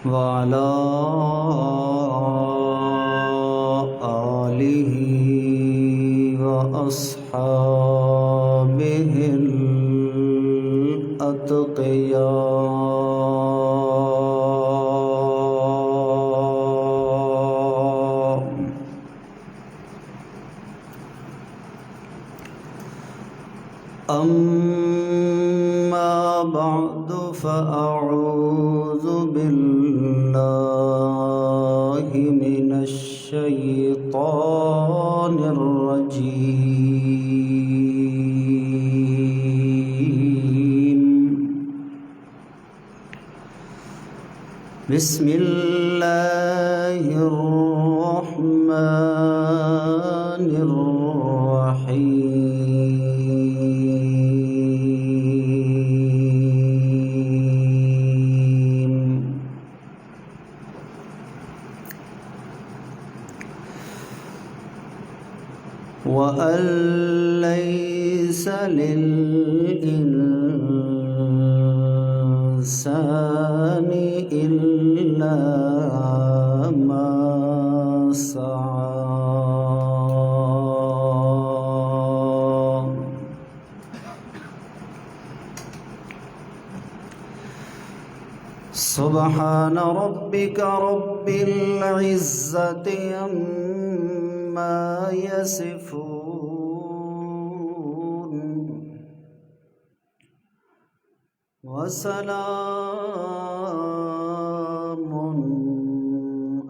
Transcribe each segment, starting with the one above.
وعلى آله وأصحابه الأتقياء. أما بعد فأعوذ بالله من الشيطان الرجيم. بسم الله الرحمن الرحيم. وأن ليس للإنسان إلا ما سعى. سبحان ربك رب العزة عما يصفون وسلام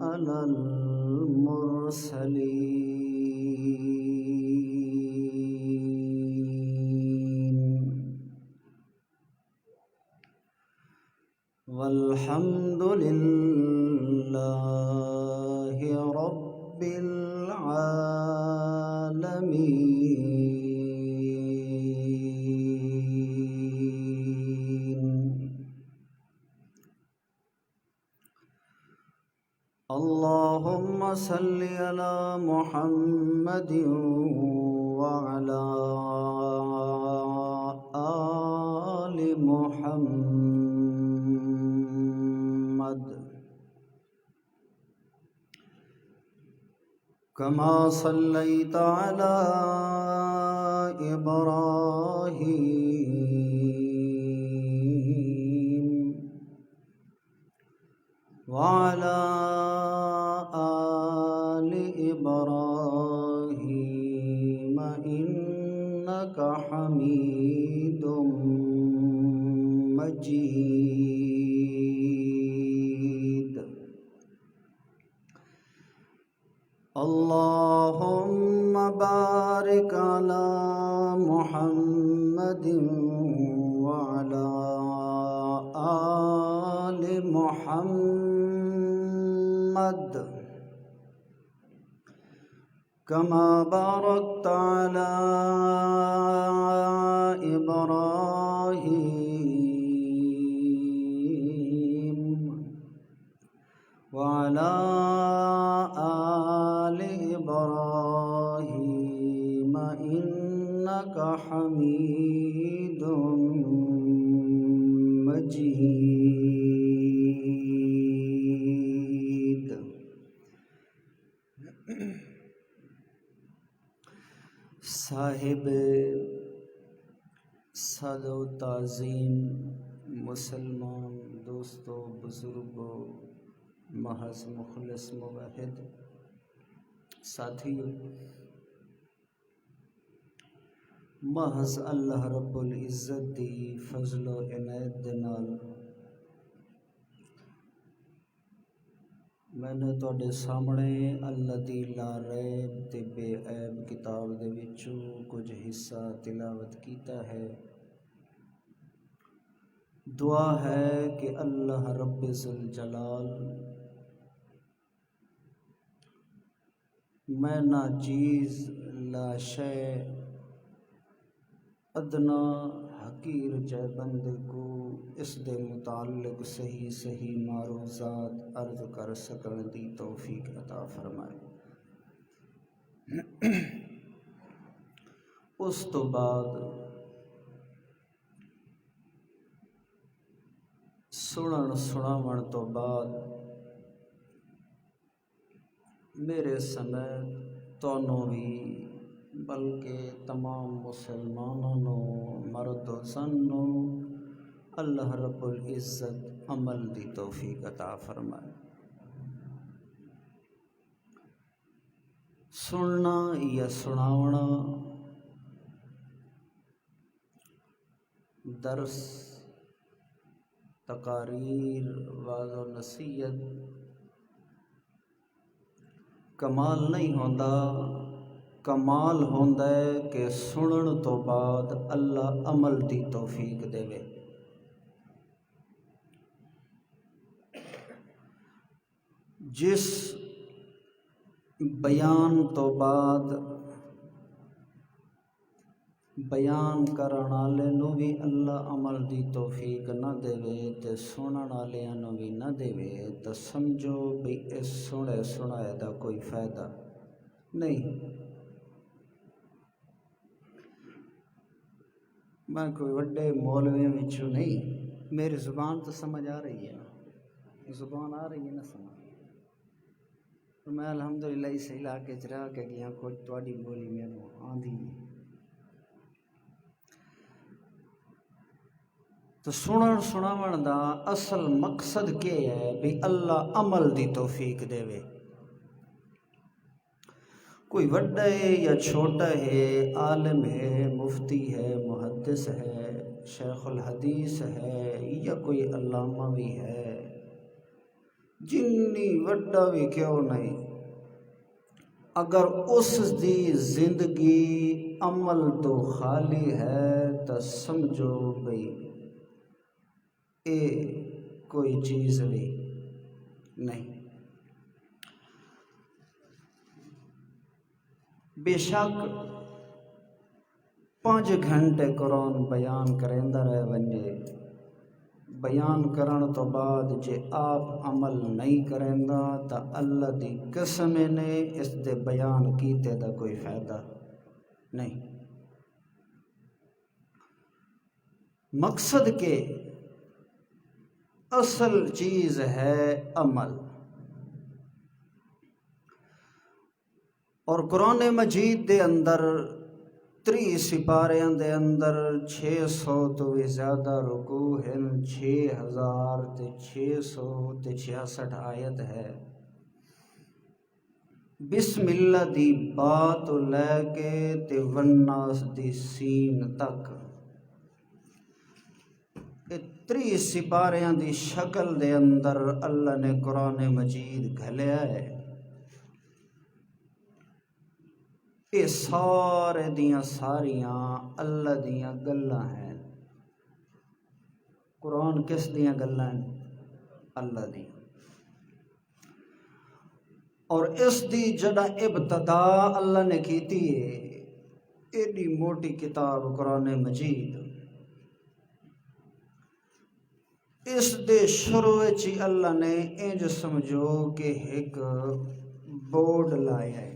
على المرسلين والحمد لله رب العالمين. اللهم صل على محمد وعلى آل محمد كما صليت على إبراهيم وعلى آل إبراهيم إنك حميد مجيد. اللهم بارك على محمد وعلى آل محمد كما باركت على إبراهيم وعلى آل إبراهيم إنك حميد مجيد. صاحب صد و تعظیم مسلمان دوستو، بزرگوں، محض مخلص موحد ساتھیو، محض اللہ رب العزت دی فضل و عنایت دے نال میں نے تواڈے سامنے اللہ دی لا ریب تے بے عیب کتاب دے وچوں کچھ حصہ تلاوت کیتا ہے. دعا ہے کہ اللہ رب ذوالجلال میں ناچیز لا شے ادنا حقیر جے بندے کو اس دے متعلق صحیح صحیح معروضات عرض کر سکن دی توفیق عطا فرمائے. اس تو بعد سنن سناون تو بعد میرے سمیت تونوں بھی بلکہ تمام مسلمانوں نو مرد و زن نو اللہ رب العزت عمل دی توفیق عطا فرمائے۔ سننا یا سناونا درس، تقاریر، وعظ و نصیحت کمال نہیں ہوندا، کمال ہوندا ہے کہ سنن تو بعد اللہ عمل دی توفیق دے۔ جس بیان تو بعد بیان کرن والے نو بھی اللہ عمل دی توفیق نہ دے تے سنن والےاں نو بھی نہ دے تو سمجھو بھی اس سنے سنائے دا کوئی فائدہ نہیں۔ میں کوئی وڈے مولویوں وچوں نہیں، میری زبان تو سمجھ آ رہی ہے نا، زبان آ رہی ہے نا سمجھ، میں الحمدللہ اس علاقے چ رہ کے گیا، کچھ تواڈی بولی مینوں آندی ہے۔ تو سنن سناون دا اصل مقصد کیا ہے بھی اللہ عمل دی توفیق دے۔ کوئی وڈا ہے یا چھوٹا ہے، عالم ہے، مفتی ہے، محدث ہے، شیخ الحدیث ہے یا کوئی علامہ بھی ہے، جنی وڈا بھی کیوں نہیں، اگر اس دی زندگی عمل تو خالی ہے تو سمجھو بھئی اے کوئی چیز بھی نہیں۔ بے شک 5 گھنٹے قرآن بیان کریندا رہ ونجے، بیان کرن تو بعد جے آپ عمل نہیں کریندا تا اللہ دی قسم نے اس دے بیان کیتے دا کوئی فائدہ نہیں۔ مقصد کے اصل چیز ہے عمل، اور قرآن مجید دے اندر 30 سپاریاں دے اندر 600 تو بھی زیادہ رکوع ہیں، 6666 آیت ہے۔ بسم اللہ دی بات لے کے تے والناس دی سین تک 30 سپاریاں دی شکل دے اندر اللہ نے قرآن مجید گھلیا ہے۔ یہ سارے دیاں ساریاں اللہ دیاں گلاں ہیں۔ قرآن کس دیاں گلاں ہیں؟ اللہ دیاں۔ اور اس دی جڑا ابتدا اللہ نے کیتی ہے، ایڈی موٹی کتاب قرآن مجید، اس دے شروع چی اللہ نے انج سمجھو کہ ایک بورڈ لایا ہے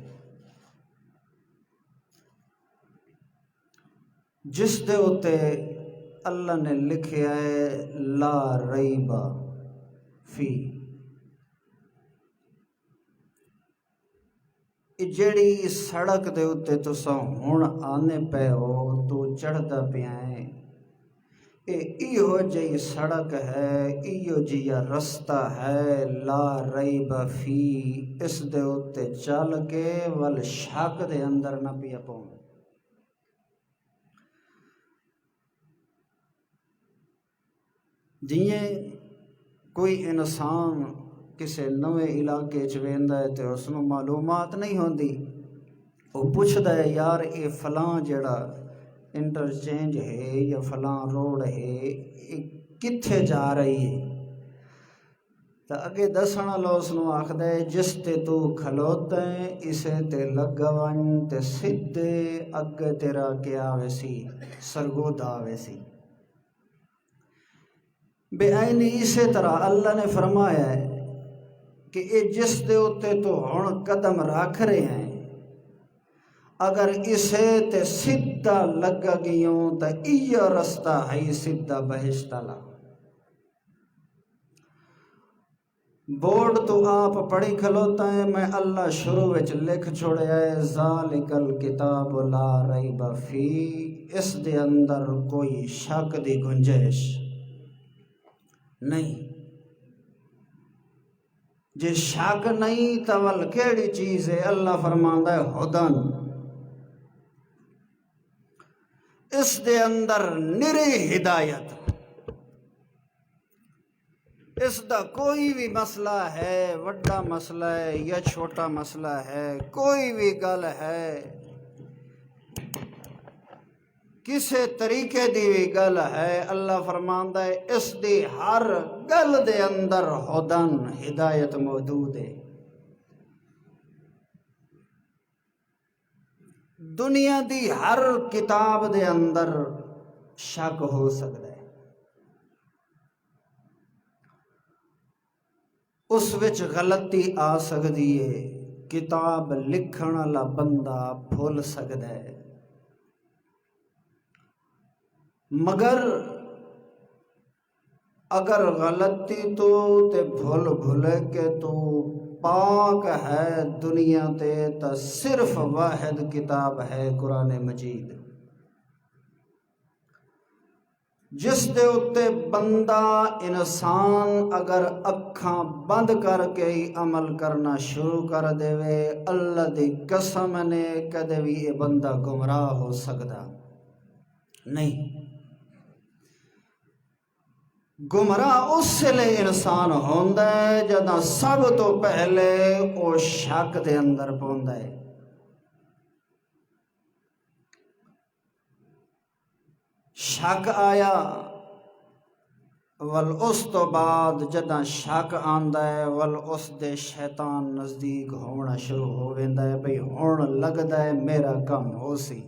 جس دے اتے اللہ نے لکھیا ہے لا ریب فی۔ جیڑی سڑک دے اتے تساں ہن آنے پے ہو تو چڑھدا پیا ہے، ایہو جی سڑک ہے، ایہو جی رستہ ہے، لا ریب فی، اس دے اتے چل کے ول شک دے اندر نہ پیا پاؤں۔ جیئے کوئی انسان کسے نوے علاقے چ ویندا ہے تے اس نوں معلومات نہیں ہوندی، وہ پوچھدا ہے یار اے فلاں جڑا انٹرچینج ہے یا فلاں روڈ ہے کتھے جا رہی ہے، تو اگے دسن والا اس نوں آکھدا ہے جس تے تو کھلوتا ہے اسے تے لگا ون تے سدھے اگے تیرا کیا آوے سی سرگودا آوے سی۔ بے آئینی اسی طرح اللہ نے فرمایا ہے کہ اے جس دے اتے تو ہن قدم رکھ رہے ہیں، اگر اسے تے سدھا لگا گیوں تا ایہ رستہ ہے سدھا بہشت والا۔ بورڈ تو آپ پڑھی کھلوتا ہے، میں اللہ شروع وچ لکھ چھوڑیا ہے ذالک الکتاب لا ریب فی، اس دے اندر کوئی شک دی گنجائش نہیں۔ جے شک نہیں تو ول کیڑی چیز ہے؟ اللہ فرماندا ہے ہدن، اس دے اندر نری ہدایت۔ اس دا کوئی بھی مسئلہ ہے، وڈا مسئلہ ہے یا چھوٹا مسئلہ ہے، کوئی بھی گل ہے، کسے طریقے دی بھی گل ہے، اللہ فرماندا ہے اس دی ہر گل دے اندر ہدن، ہدایت موجود ہے۔ دنیا دی ہر کتاب دے اندر شک ہو سکتا ہے، اس وچ غلطی آ سکتی ہے، کتاب لکھن والا بندہ بھول سکتا ہے، مگر اگر غلطی تو تے بھول کے تو پاک ہے دنیا تے تا صرف واحد کتاب ہے قرآن مجید، جس دے اتے بندہ انسان اگر اکھاں بند کر کے ہی عمل کرنا شروع کر دے، اللہ دی قسم نے کدے بھی یہ بندہ گمراہ ہو سکتا نہیں۔ گمراہ اس لئے انسان ہوندا ہے جداں سب تو پہلے او شک دے اندر پوندا ہے۔ شک آیا ول اس تو بعد جداں شک آندا ہے ول اس دے شیطان نزدیک ہونا شروع ہو ویندا ہے، بھئی ہون لگدا ہے میرا کم ہو سی۔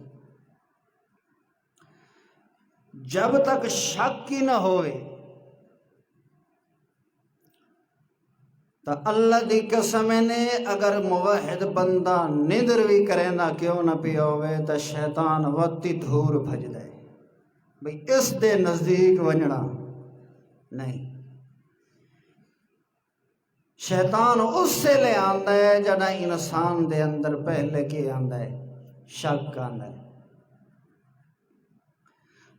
جب تک شک ہی نہ ہوئے تو اللہ دی قسم نے اگر موحد بندہ ندر بھی کرے نہ کیوں نہ پیا ہوئے تو شیطان وقتی دھور بھج دے، بھئی اس دے نزدیک ونجنا نہیں۔ شیطان اس سے لے آندا ہے جڑا انسان دے اندر پہلے کی آندا ہے، شک آندا ہے،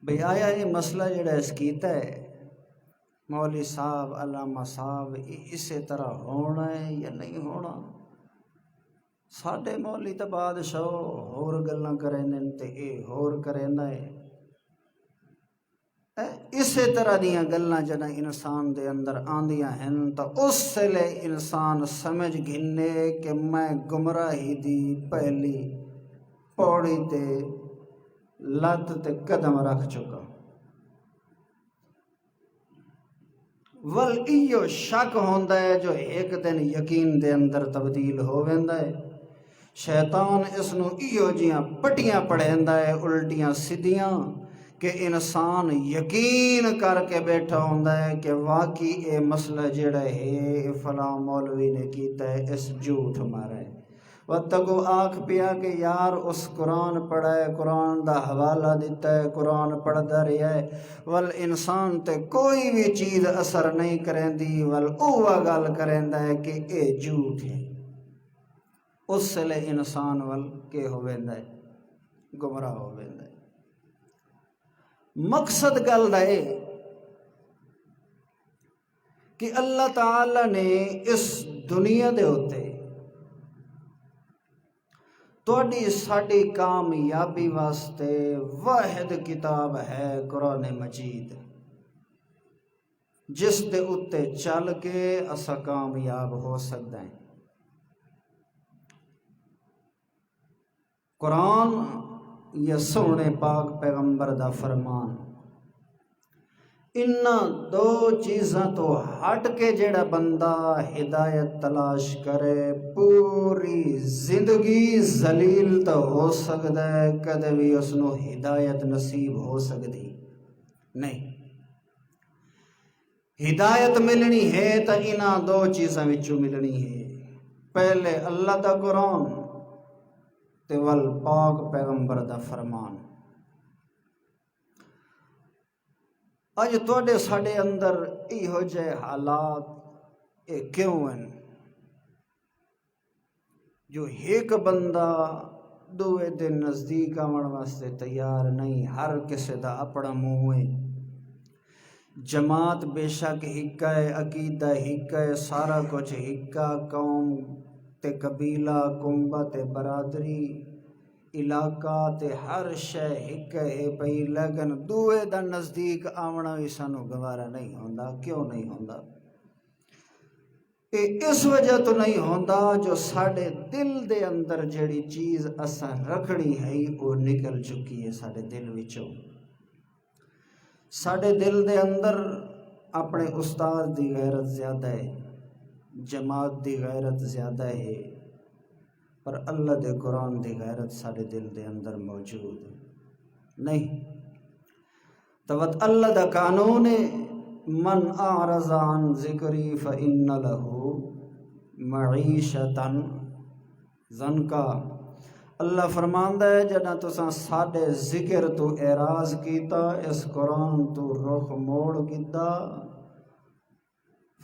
بھئی آیا یہ مسئلہ جڑا اس کیتا ہے مولوی صاحب علامہ صاحب اسی طرح ہونا ہے یا نہیں ہونا؟ ساڈے مولوی تے بادشاہ ہور گلاں کریں تے اے ہور کریندا ہے۔ اسی طرح دیاں گلاں جداں انسان دے اندر آندیاں ہیں تو اس سے لے انسان سمجھ گھنے کہ میں گمراہی دی پہلی پوڑی تے لت تے قدم رکھ چکا۔ ول ایو شک ہوندا ہے جو ایک دن یقین دے اندر تبدیل ہو ویندا ہے۔ شیطان اس نو ایو جیاں پٹیاں پڑھیندا ہے الٹیاں سیدھیاں کہ انسان یقین کر کے بیٹھا ہوندا ہے کہ واقعی اے مسئلہ جڑا ہے فلاں مولوی نے کیتا ہے، اس جھوٹ مارا ہے۔ وتگو آنکھ پیا کہ یار اس قرآن پڑھا ہے، قرآن دا حوالہ دیتا ہے، قرآن پڑھدا رہیا ہے، ول انسان تے کوئی بھی چیز اثر نہیں کریندی، ول اوہ گل کریندا ہے کہ اے جھوٹ ہے۔ اس سے لے انسان ول کے ہو ویندا ہے، گمراہ ہو ویندا ہے۔ مقصد گل ہے کہ اللہ تعالی نے اس دنیا دے ہوتے تواڈی ساڈی کامیابی واسطے واحد کتاب ہے قرآن مجید، جس دے اتے چل کے اسا کامیاب ہو سکتے ہیں۔ قرآن یا سونے پاک پیغمبر دا فرمان، انہاں دو چیزاں تو ہٹ کے جڑا بندہ ہدایت تلاش کرے پوری زندگی ذلیل تو ہو سکتا ہے، کدے بھی اس نو ہدایت نصیب ہو سکتی نہیں۔ ہدایت ملنی ہے تو انہاں دو چیزاں وچوں ملنی ہے، پہلے اللہ دا قرآن تے ول پاک پیغمبر دا فرمان۔ اج تواڈے ساڈے اندر ایہو جے حالات یہ کیوں ہیں جو ایک بندہ دوے دے نزدیک آون واسطے تیار نہیں، ہر کسی دا اپنا منہ ہے۔ جماعت بے شک ہکا ہے، عقیدہ ہکا ہے، سارا کچھ ہکا، قوم تے قبیلہ، کنبہ تے برادری، علاقہ تے ہر شے ہک ہے پئی، لیکن دوے دا نزدیک آونا بھی سانو گوارا نہیں ہوندا۔ کیوں نہیں ہوندا؟ اس وجہ تو نہیں ہوندا جو ساڈے دل دے اندر جیڑی چیز اساں رکھنی ہے وہ نکل چکی ہے ساڈے دل وچوں۔ ساڈے دل دے اندر اپنے استاد دی غیرت زیادہ ہے، جماعت دی غیرت زیادہ ہے، پر اللہ دے قرآن دی غیرت ساڈے دل دے اندر موجود نہیں۔ توت اللہ دا قانون ہے، من اعرض عن ذکری فإن له معیشتا ضنکا۔ اللہ فرماندا ہے جداں تساں ساڈے ذکر تو اعراض کیتا، اس قرآن تو رخ موڑ کیتا،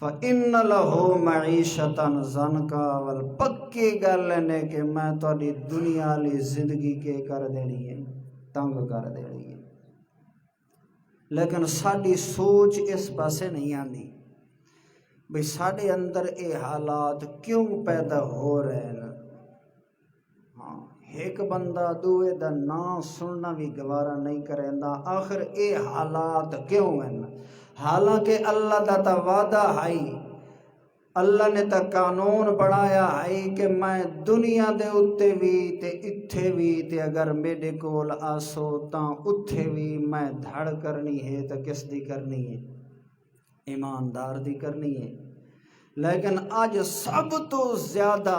فإن له معیشتا ضنکا، ول پکی گل ہے کہ میں تہاڈی دنیا والی زندگی کے کر دینی ہے، تنگ کر دینی ہے۔ لیکن ساڈی سوچ اس پاسے نہیں آندی بھئی ساڈے اندر اے حالات کیوں پیدا ہو رہے ہیں۔ ہاں، ایک بندہ دوے دا نام سننا بھی گوارا نہیں کریندا، آخر اے حالات کیوں ہیں؟ حالانکہ اللہ دا تا وعدہ ہے، اللہ نے تا قانون بنایا ہے کہ میں دنیا دے اتے بھی تے اتھے بھی تے اگر میرے کول آسو تاں اتھے بھی میں دھڑ کرنی ہے تو کس دی کرنی ہے؟ ایماندار دی کرنی ہے۔ لیکن آج سب تو زیادہ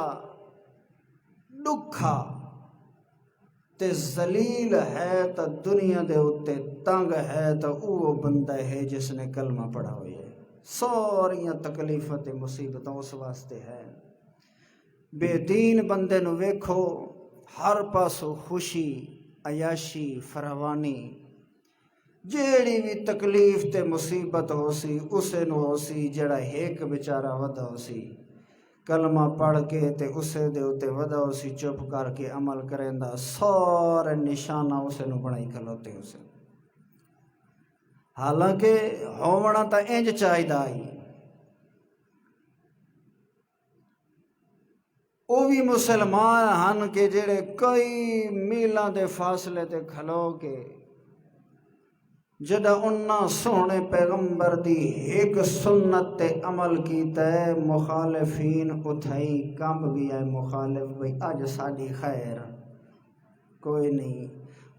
دکھا تے ذلیل ہے تو دنیا دے اتے تنگ ہے تو وہ بندہ ہے جس نے کلمہ پڑھا ہوئی ہے۔ ساریاں تکلیفاں تے مصیبتاں اس واسطے ہے۔ بے دین بندے نو ویکھو، ہر پاسوں خوشی، عیاشی، فراوانی، جیڑی بھی تکلیف تے مصیبت ہو سی اسے نو ہو سی جڑا ایک بیچارہ ودا ہو سی، کلمہ پڑھ کے تے اسے دے اتے ودا ہو سی، چپ کر کے عمل کریندا، سارے نشانہ اسے نو بنائی کھلوتے اسے۔ حالانکہ ہونا تا انج چاہیدا ہی، وہ بھی مسلمان ہن کہ جڑے کئی میلاں دے فاصلے تے کھلو کے جدہ انہاں سونے پیغمبر دی ایک سنت تے عمل کیتا ہے، مخالفین اتھائی کمب گیا ہے مخالف، بھئی اج ساڈی خیر کوئی نہیں،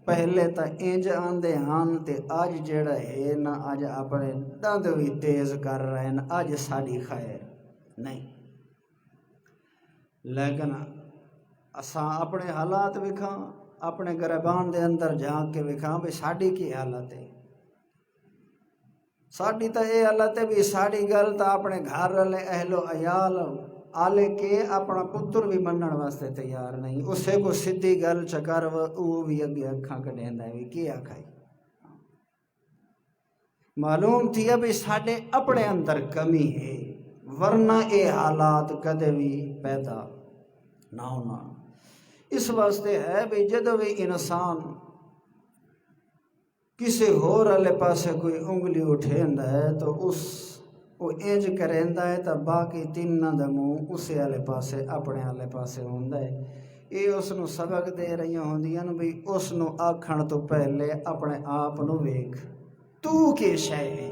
پہلے تا انج آندے ہن تے اج جڑا ہے نا اج اپنے دند بھی تیز کر رہے ہیں، اج ساڈی خیر نہیں۔ لیکن اساں اپنے حالات وکھاں، اپنے گریبان دے اندر جھانک کے وکھاں بھی ساڈی کی حالت ہے۔ ساڈی تا یہ حالت ہے بھی ساڈی گل تا اپنے گھر والے اہل و عیال آلے کے اپنا پتر بھی منن واسطے تیار نہیں، اسے کو سدھی گل چکر وہ بھی اگے اکھاں کڈیندا ہے بھی کی آکھائی۔ معلوم تھی بھی ساڈے اپنے اندر کمی ہے، ورنہ اے حالات کدے بھی پیدا نہ ہونا۔ اس واسطے ہے بھی جدو بھی انسان کسی ہور والے پاسے کوئی انگلی اٹھیندا ہے تو وہ انج کریندا ہے تو باقی تیناں دا منہ اسے والے پاسے اپنے والے پاسے ہوندا ہے۔ یہ اس نو سبق دے رہی ہوندیاں بھی اس نو آکھن تو پہلے اپنے آپ نو ویکھ تو کے شے ہے۔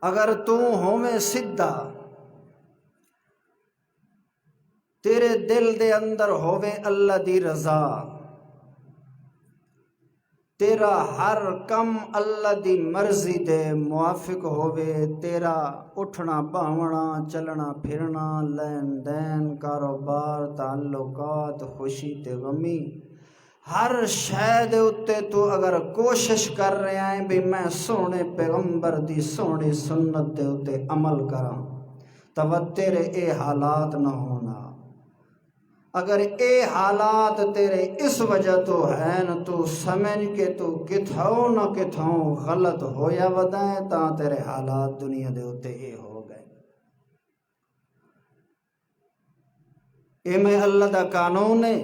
اگر تو ہوویں سدھا، تیرے دل دے اندر ہووے اللہ دی رضا، تیرا ہر کم اللہ دی مرضی دے موافق ہووے، تیرا اٹھنا باونا، چلنا پھرنا، لین دین، کاروبار، تعلقات، خوشی تے غمی، ہر شے دے اتے تو اگر کوشش کر رہے ہیں بھی میں سونے پیغمبر دی سونی سنت دے اتے عمل کراں تو تیرے اے حالات نہ ہونا۔ اگر اے حالات تیرے اس وجہ تو ہیں تو سمجھ کے تو کتھوں نہ کتھوں غلط ہویا ودائیں تاں تیرے حالات دنیا دے اتے اے ہو گئے۔ اے میں اللہ دا قانون ہے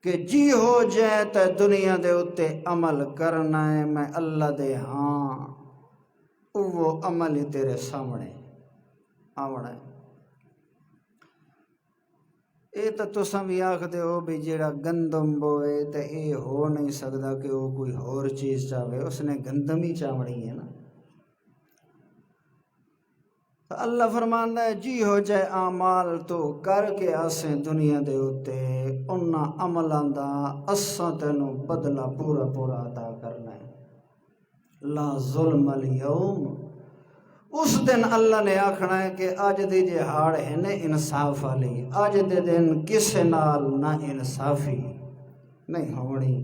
کہ جی ہو جائے تے دنیا دے اتے عمل کرنا ہے، میں اللہ دے ہاں وہ عمل ہی تیرے سامنے آونا ہے۔ اے تو تساں بھی آکھدے ہو بھی جیڑا گندم بوئے تے اے ہو نہیں سکدا کہ وہ کوئی اور چیز چاہے، اس نے گندم ہی چاوڑی ہے نا۔ تو اللہ فرماندا ہے جی ہو جائے اعمال تو کر کے آسیں دنیا دے اتے انہاں عملاں دا اساں تینوں بدلہ پورا پورا عطا کرنا ہے۔ لا ظلم اليوم، اس دن اللہ نے آکھنا ہے کہ آج دی جہاڑ ہے نے انصاف والی، آج دے دن کسے نال نہ انصافی نہیں ہونی۔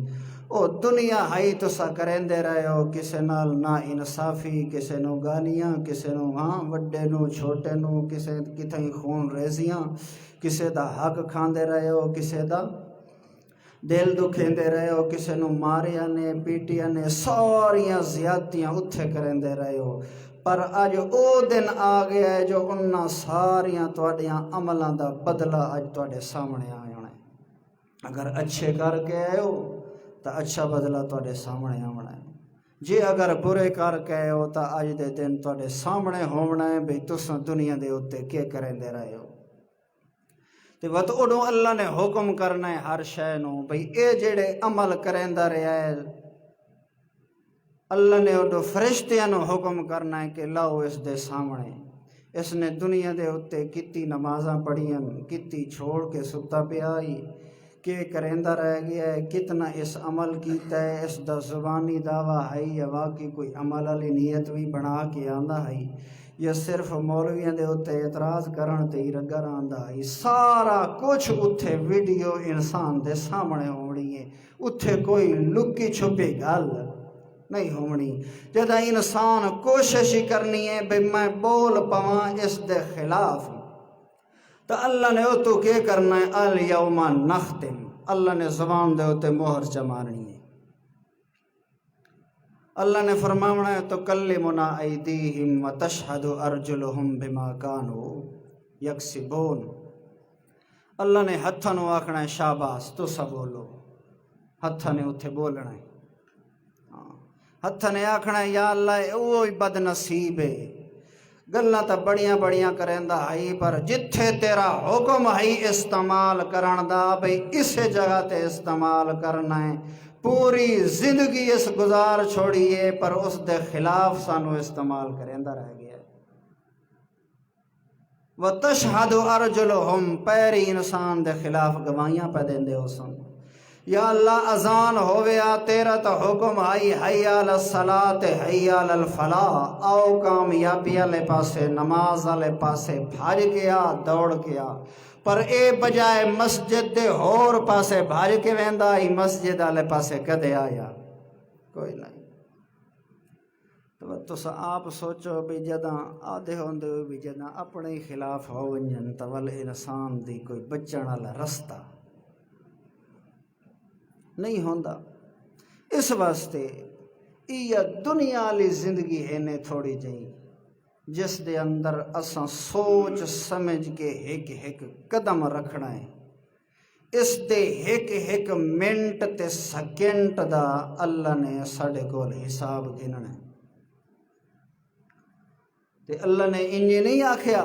او دنیا ہائی تسا کریندے رہے ہو، کسے نال نہ انصافی، کسے نو گالیاں، کسے نو ہاں وڈے نو چھوٹے نو، کسے کتھیں خون ریزیاں، کسے دا حق کھاندے رہے ہو، کسے دا دل دکھیندے رہے ہو، کسے نو ماریاں نے پیٹیاں نے، ساریاں زیادتیاں اتھے کریندے رہے ہو۔ پر اج او دن آ گیا ہے جو انہاں ساریاں تواڈیاں عملاں دا بدلہ اج تواڈے سامنے آ جانا ہے۔ اگر اچھے کر کے آئے ہو تو اچھا بدلہ تواڈے سامنے آنا ہے، جے اگر برے کر کے آئے ہو تو اج دے دن تواڈے سامنے ہونا ہے بھئی تساں دنیا دے اوتے کیا کریندے رہے ہو۔ تے وت اڈوں اللہ نے حکم کرنا ہے ہر شے نو بھئی اے جڑے عمل کریندا رہیا ہے، اللہ نے اڈو فرشتیاں نو حکم کرنا ہے کہ لاؤ اس دے سامنے۔ اس نے دنیا دے اتے کتی نمازاں پڑھیاں، کتی چھوڑ کے ستا پیا ہی، کہ کریندا رہ گیا ہے، کتنا اس عمل کیتا ہے، اس دا زبانی دعویٰ ہے یا واقعی کوئی عمل علی نیت بھی بنا کے آندا ہے یا صرف مولویاں دے اتے اعتراض کرن تے ہی رگا رہندا ہے۔ سارا کچھ اتھے ویڈیو انسان دے سامنے ہونی ہے، اتھے کوئی لکی چھپی گل نہیں ہونی۔ جدہ انسان کوشش ہی کرنی ہے بھئی میں بول پواں اس دے خلاف، تو اللہ نے او تو کیا کرنا ہے، الیوم نختم، اللہ نے زبان دے ہوتے مہر چمارنی ہے۔ اللہ نے فرماونا ہے تکلمنا ایدیہم وتشہد ارجلہم بما کانوا یکسبون، اللہ نے ہتھاں نو آکھنا ہے شاباش تسا بولو، ہتھاں نے اتھے بولنا ہے، ہتھاں نے آکھنا ہے یا اللہ اوہی بد نصیب ہے، گلاں تا بڑیاں بڑیاں کریندا ہے پر جتھے تیرا حکم ہے استعمال کرن دا بھئی اسے جگہ تے استعمال کرنا ہے، پوری زندگی اس گزار چھوڑیے پر اس دے خلاف سانو استعمال کریندا رہ گیا ہے۔ وَتَشْهَدُ أَرْجُلُهُمْ، پیری انسان دے خلاف گواہیاں پہ دیندے ہو سن۔ یا اللہ اذان ہویا تیرا تو حکم آئی حی علی الصلاۃ حی علی الفلاح، آؤ کامیابی والے پاسے، نماز والے پاسے بھاج گیا دوڑ گیا، پر اے بجائے مسجد دے ہور پاسے بھاج کے ویندا ہی مسجد والے پاسے کدے آیا کوئی نہیں۔ تو تسا آپ سوچو بھی جداں آدھے ہوندے بھی جداں اپنے ہی خلاف ہو ونجن تو ول انسان دی کوئی بچن والا رستہ نہیں ہوندا۔ اس واسطے یہ دنیا والی زندگی ہے نے تھوڑی جئی جس دے اندر اساں سوچ سمجھ کے ایک ایک قدم رکھنا ہے، اس دے ایک ایک منٹ تے سیکنڈ دا اللہ نے ساڈے کول حساب گننا ہے۔ تے اللہ نے انجے نہیں آکھیا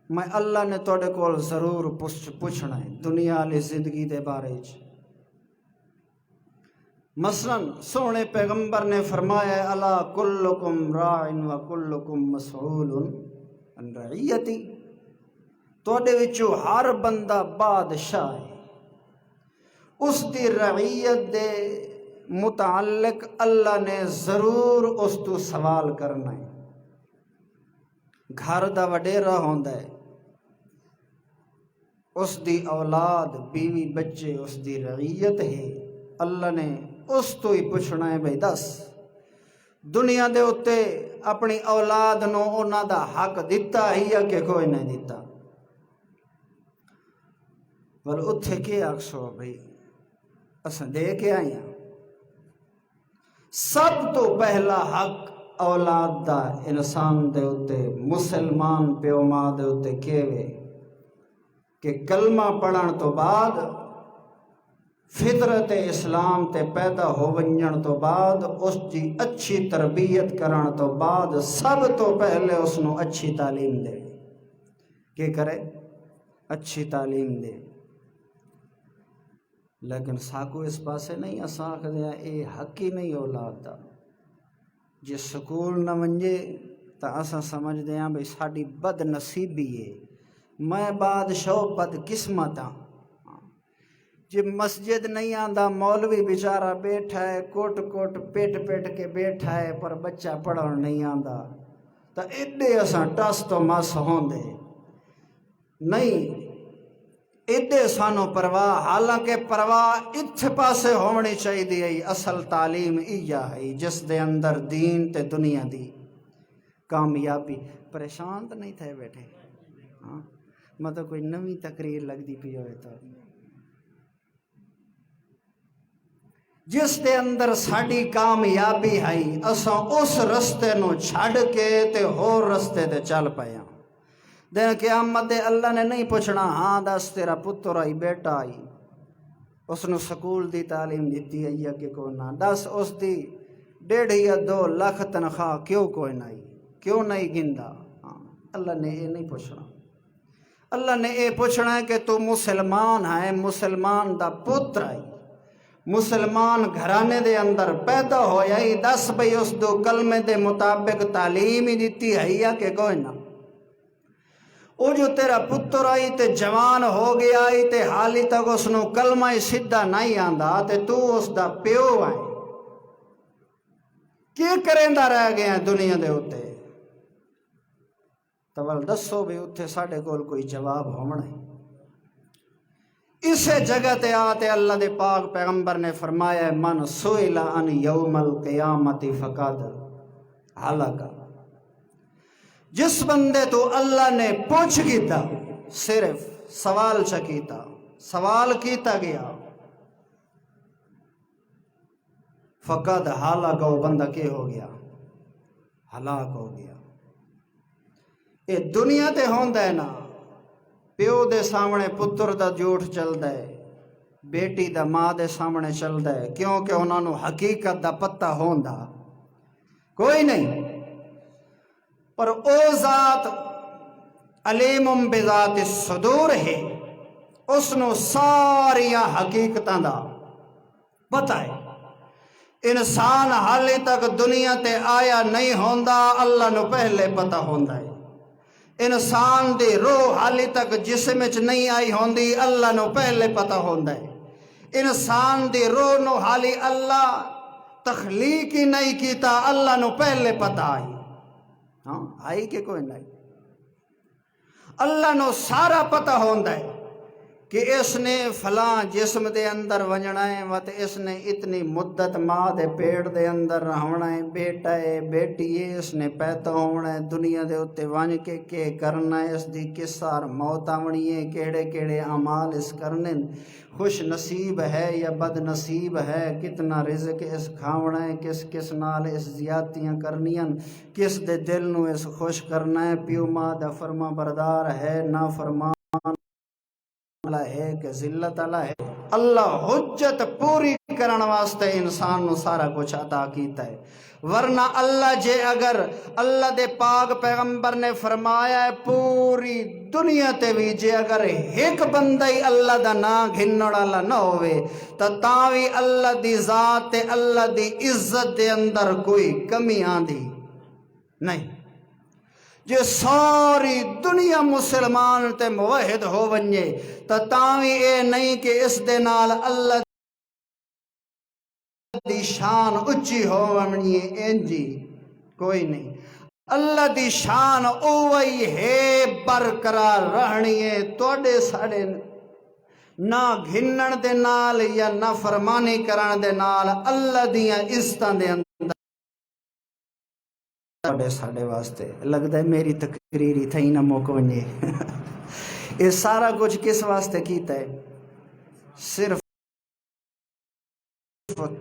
میں اللہ نے تواڈے کول ضرور پوچھنا ہے دنیا والی زندگی دے بارے وچ۔ مثلا سونے پیغمبر نے فرمایا الا کلکم راع و کلکم مسئول عن رعیتی، تواڈے وچوں ہر بندہ بادشاہ ہے، اس دی رعیت دے متعلق اللہ نے ضرور اس تو سوال کرنا ہے۔ گھر دا وڈیرا ہوندا ہے، اس دی اولاد بیوی بچے اس دی رعیت ہے، اللہ نے اس تو ہی پوچھنا ہے بھئی دس دنیا دے اتے اپنی اولاد نو انہاں دا حق دیتا ہی یا کہ کوئی نہیں دیتا۔ بل اتھے کے آکسو بھئی اساں دے کے آئی ہیں سب تو پہلا حق اولاد دا انسان دے اتے مسلمان پیو ماں دے اتے کیوے کہ کلمہ پڑھن تو بعد فطرت اسلام تے پیدا ہو ونجن تو بعد اس دی اچھی تربیت کرن تو بعد سب تو پہلے اس نو اچھی تعلیم دے کہ کرے اچھی تعلیم دے لیکن ساکو اس پاسے نہیں اساں آکھدے اے حق ہی نہیں اولاد دا جے سکول نہ ونجے تا اساں سمجھ دے ہیں بھئی ساڈی بد نصیبی ہے میں بادشاہ بد قسمت ہاں جے مسجد نہیں آندا مولوی بیچارہ بیٹھا ہے کوٹ کوٹ پیٹ پیٹ کے بیٹھا ہے پر بچہ پڑھن نہیں آندا تا ایڈے اساں ٹس تو مس ہوندے نہیں ایڈے سانو پرواہ حالانکہ پرواہ اتھ پاسے ہونی چاہیے اصل تعلیم ایہ ہے جس دے اندر دین تے دنیا دی کامیابی پریشان تو نہیں تھے بیٹھے ہاں مطلب کوئی نوی تقریر لگ دی پی ہوئے تو جس دے اندر ساڑی کامیابی ہے اساں اس رستے نو چھڑ کے تے ہور رستے تے چل پایا دن قیامت اللہ نے نہیں پوچھنا ہاں دس تیرا پتر آئی بیٹا آئی اس نے سکول دی تعلیم دیتی ہے یا کہ کوئی نہ دس اس دی 1.5 یا 2 لاکھ تنخواہ کیوں کوئی نہیں کیوں نہیں گندا ہاں اللہ نے یہ نہیں پوچھنا اللہ نے یہ پوچھنا ہے کہ تو مسلمان ہے مسلمان دا پتر آئی مسلمان گھرانے دے اندر پیدا ہویا ہی دس بھئی اس دو کلمے دے مطابق تعلیم ہی دیتی ہے یا کہ کوئی نہ او جو تیرا پتر آئی تے جوان ہو گیا آئی تے حالی تک اس نو کلمہ سدھا نہیں آندا تے تو اس دا پیو آئے کی کریندا رہ گیا ہے دنیا دے ہوتے تول دسو بھی اتھے ساڑھے کول کوئی جواب ہونا ہے اسے جگہ تے آتے اللہ دے پاک پیغمبر نے فرمایا من سئل عن یوم القیامت فقد ہلاکا جس بندے تو اللہ نے پوچھ کیتا صرف سوال چکیتا سوال کیتا گیا فقد ہلاکا وہ بندہ کے ہو گیا ہلاک ہو گیا اے دنیا تے ہوندا ہے نا پیو دے سامنے پتر دا جھوٹ چلدا ہے بیٹی دا ماں دے سامنے چلدا ہے کیونکہ انہاں نو حقیقت دا پتہ ہوندا کوئی نہیں پر او ذات علیم بذات الصدور ہے اس نو ساریاں حقیقتاں دا پتہ ہے انسان حالی تک دنیا تے آیا نہیں ہوندا اللہ نو پہلے پتہ ہوندا ہے انسان دی روح حالی تک جسم وچ نہیں آئی ہوندی اللہ نو پہلے پتہ ہوندا ہے انسان دی روح نو حالی اللہ تخلیق ہی نہیں کیتا اللہ نو پہلے پتہ آئی ہاں آئی کہ کوئی نہیں اللہ نو سارا پتہ ہوندا ہے کہ اس نے فلاں جسم دے اندر ونجنا ہے وات اس نے اتنی مدت ماں دے پیٹ دے اندر رہنا ہے بیٹا ہے بیٹی ہے اس نے پیدا ہونا ہے دنیا دے اتے ونج کے کرنا ہے اس دی کس سار موت آونی ہے کیڑے کیڑے اعمال اس کرنے خوش نصیب ہے یا بد نصیب ہے کتنا رزق اس کھاونا ہے کس کس نال اس زیادتیاں کرنیاں کس دے دل نو اس خوش کرنا ہے پیو ماں دا فرما بردار ہے نا فرمان ہے کہ ذلت اللہ ہے اللہ حجت پوری کرن واسطے انسان نو سارا کچھ عطا کیتا ہے ورنہ اللہ جے اگر اللہ دے پاک پیغمبر نے فرمایا ہے پوری دنیا تے بھی جے اگر ایک بندہ ہی اللہ دا نا گھنڑ والا نہ ہوئے تاں وی اللہ دی ذات تے اللہ دی عزت دے اندر کوئی کمی آندی نہیں جے ساری دنیا مسلمان تے موحد ہو ونجے تاں وی اے نہیں کہ اس دے نال اللہ دی شان اچھی ہو ونجے انجی کوئی نہیں اللہ دی شان اوہی ہے برقرار رہنی ہے توڑے ساڑے نہ گھنن دے نال یا نہ فرمانی کرن دے نال اللہ دیاں عزتاں دے اندر ساڑے واسطے لگتا ہے میری تقریری تھا ہی نہ موقع ونجے یہ سارا کچھ کس واسطے کیتا ہے صرف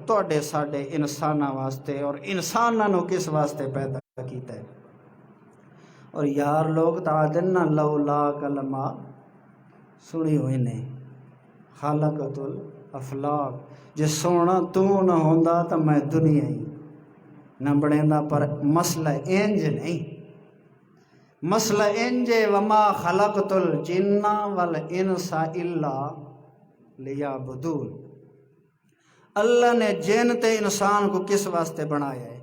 تواڈے ساڈے انساناں واسطے، اور انساناں نو کس واسطے پیدا کیتا ہے؟ اور یار لوگ تعدن نہ لولا کلمہ سنی ہوئی نے خالقۃ الافلاق، جے سونا تو نہ ہوندا تو میں دنیا ہی نہ بنیندا، پر مسئلہ انج نہیں، مسئلہ انج وما خلقت الجن والانس الا لیعبدون۔ اللہ نے جن تے انسان کو کس واسطے بنایا ہے؟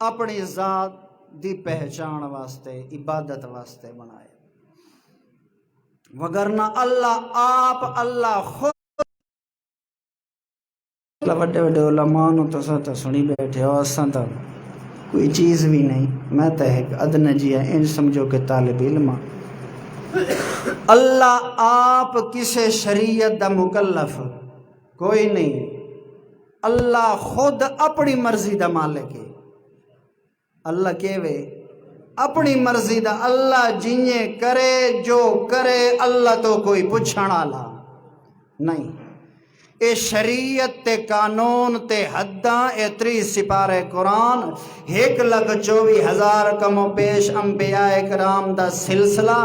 اپنی ذات دی پہچان واسطے، عبادت واسطے بنایا، وگرنہ اللہ آپ، اللہ خود وڈے وڈے علماء نو تو سنی بیٹھے ہو، اساں تو کوئی چیز بھی نہیں، میں تو ایک ادنا جی ہے، ان سمجھو کہ طالب علم ہاں۔ اللہ آپ کسے شریعت دا مکلف کوئی نہیں، اللہ خود اپنی مرضی دا مالک ہے۔ اللہ کہوے اپنی مرضی دا، اللہ جنہیں کرے جو کرے، اللہ تو کوئی پوچھਣ والا نہیں۔ اے شریعت تے قانون تے حداں، اے 30 سپارے قرآن، 1,24,000 کم و بیش انبیاء کرام دا سلسلہ،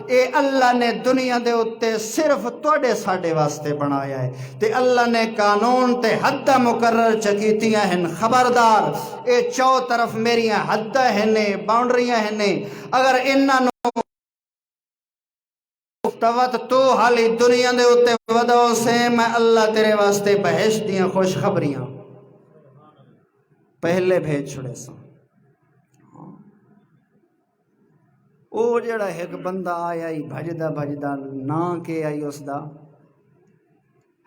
اے اللہ نے دنیا دے اتے صرف توڑے ساڑے واسطے بنایا ہے، تے اللہ نے قانون تے حداں مقرر چکیتیاں ہیں۔ خبردار اے چو طرف میریاں حداں ہیں، باؤنڈریاں ہیں، اگر انہاں نو توت تو حالی دنیا دے اتے ودو سے، میں اللہ تیرے واسطے بہشت دیاں خوشخبریاں پہلے بھیج چھڑے سا۔ او جڑا ایک بندہ آیا ہی بھجدہ بھجدہ، نا کے آئی اس دا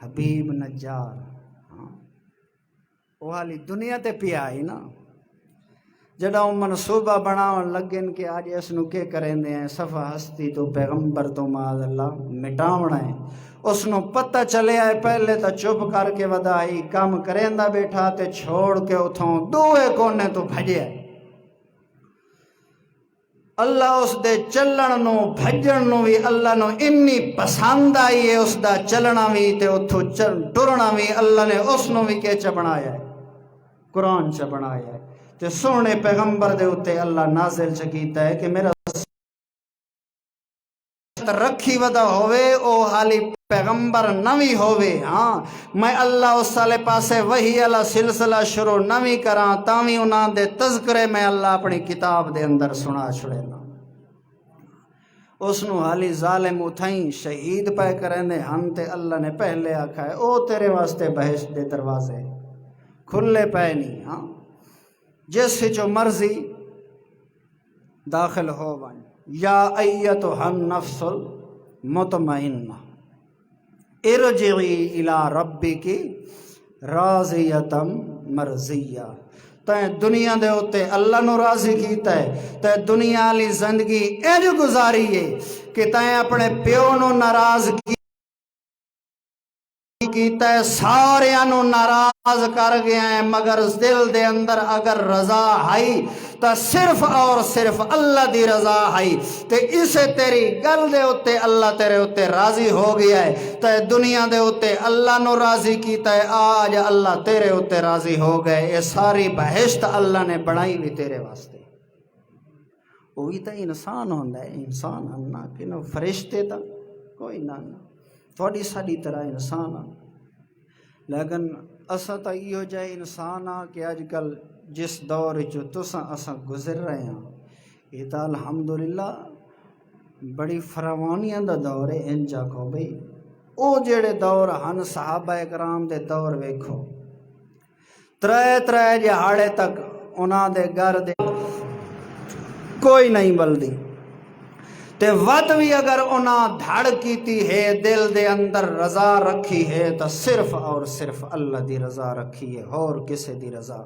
حبیب نجار، وہ حالی دنیا تے پیا آئی نا، جڑا منصوبہ بناون لگن کہ آج اس نو کے کریں دے ہیں، صفحہ ہستی تو پیغمبر تو معاذ اللہ مٹاونا ہے، اس نو پتہ چلے آئے پہلے تا چپ کر کے ودائی کام کریں دا بیٹھا تے چھوڑ کے اتھوں دوئے کونے تو بھجے آئے۔ اللہ اس دے چلن نو بھجن نو بھی اللہ نو انی پسند آئی ہے، اس دا چلنا بھی تے اتھو ٹرنا بھی اللہ نے اس نو بھی کیچا بنایا ہے، قرآن چا بنایا ہے۔ تے سونے پیغمبر دے اتے اللہ نازل چکیتا ہے کہ میرا رکھی ودا ہوئے او حالی پیغمبر نوی ہوئے، ہاں میں اللہ اس سالے پاسے وہی اللہ سلسلہ شروع نوی کراں، تاوی انہاں دے تذکرے میں اللہ اپنی کتاب دے اندر سنا چھڑے نا۔ اس نو حالی ظالم اتھائیں شہید پہ کریں دے ہن، تے اللہ نے پہلے آکھا ہے او تیرے واسطے بہشت دے دروازے کھلے پہ نہیں، ہاں جس جو مرضی داخل ہو بن۔ یا ایتھا النفس المطمئنہ ارجعی الی ربک راضیۃ مرضیہ۔ تائیں دنیا دے ہوتے اللہ نو راضی کیتا ہے، تائیں دنیا لی زندگی اینج گزاری ہے کہ تائیں اپنے پیو نو ناراض کیتا ہے، سارے انو ناراض کر گیا ہے، مگر دل دے اندر اگر رضا ہائی تا صرف اور صرف اللہ دی رضا ہائی، تے اسے تیری گل دے ہوتے اللہ تیرے ہوتے راضی ہو گیا ہے، تے دنیا دے ہوتے اللہ نو راضی کیتا ہے، آج اللہ تیرے ہوتے راضی ہو گئے۔ یہ ساری بہشت اللہ نے بڑھائی بھی تیرے واسطے۔ وہی تا انسان ہوندہ ہے، انسان ہننا کہ نو فرشتے تا کوئی نہ تھوڑی ساڑی طرح انسان آن، لیکن اسا تا یہ ہو جائے انسان آن کہ آج کل جس دور جو تساں اساں گزر رہے ہیں، یہ تا الحمدللہ بڑی فراوانیاں دا دور ہے۔ انجا کو بھئی او جڑے دور ہن صحابہ کرام دے دور ویکھو، ترے جہاڑے تک انہاں دے گھر دے کوئی نہیں بلدی، تے ود بھی اگر انہاں دھڑ کیتی ہے، دل دے اندر رضا رکھی ہے، تو صرف اور صرف اللہ دی رضا رکھی ہے، اور کسے دی رضا۔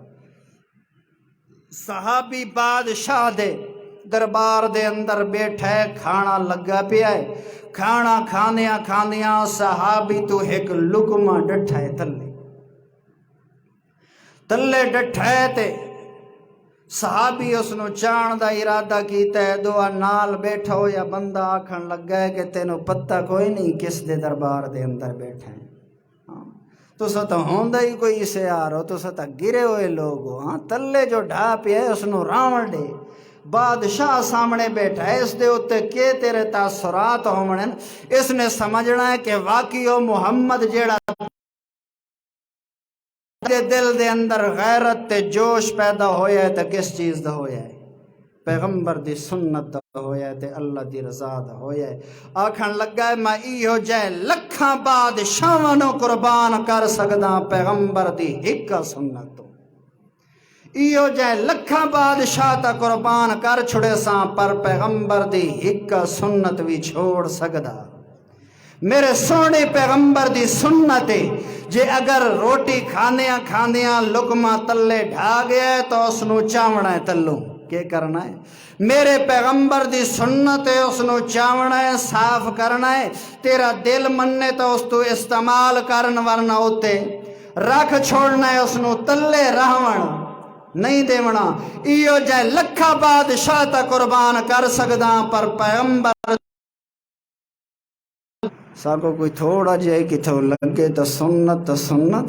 صحابی بادشاہ دے دربار دے اندر بیٹھے، کھانا لگا پیا ہے، کھانا کھاندیاں کھاندیاں صحابی تو ایک لقمہ ڈٹھا ہے تلے ڈٹھا ہے، تے صحابی اس نو چان دا ارادہ کیتا ہے، دعا نال بیٹھا ہو یا بندہ آکھن لگا ہے کہ تینوں پتہ کوئی نہیں کس دے دربار دے اندر بیٹھا ہے، تسا تو ہوندا ہی کوئی اسے آ رہو، تسا تو گرے ہوئے لوگ ہو، ہاں تلے جو ڈھا پیا ہے اس نو راون دے، بادشاہ سامنے بیٹھا ہے، اس دے اتے کے تیرے تاثرات ہومن، اس نے سمجھنا ہے کہ واقعی وہ محمد جیڑا دے دل دے اندر غیرت تے جوش پیدا ہویا ہے تے کس چیز دا ہویا ہے؟ پیغمبر دی سنت دا ہویا ہے تے اللہ دی رضا دا ہویا ہے۔ آکھن لگا ہے میں ایہو جائے لکھاں بادشاہاں نو قربان کر سکدا پیغمبر دی ہکا سنت تو، ایہو جائے لکھاں بادشاہ تا قربان کر چھڑے ساں پر پیغمبر دی ہکا سنت بھی چھوڑ سکدا۔ میرے سونے پیغمبر دی سنت جے اگر روٹی کھاندیاں کھاندیاں لقمہ تلے ڈھا گیا ہے تو اس نو چاونا ہے تلوں کیا کرنا ہے؟ میرے پیغمبر دی سنت ہے، اس نو چاونا ہے، صاف کرنا ہے، تیرا دل مننے تو اس تو استعمال کرن ورنہ ہوتے رکھ چھوڑنا ہے، اس نو تلے رہون نہیں دیونا۔ ایو جائے لکھا بادشاہ تا قربان کر سکدا پر پیغمبر ساکو کوئی تھوڑا جائے کہ تھو لگے تو سنت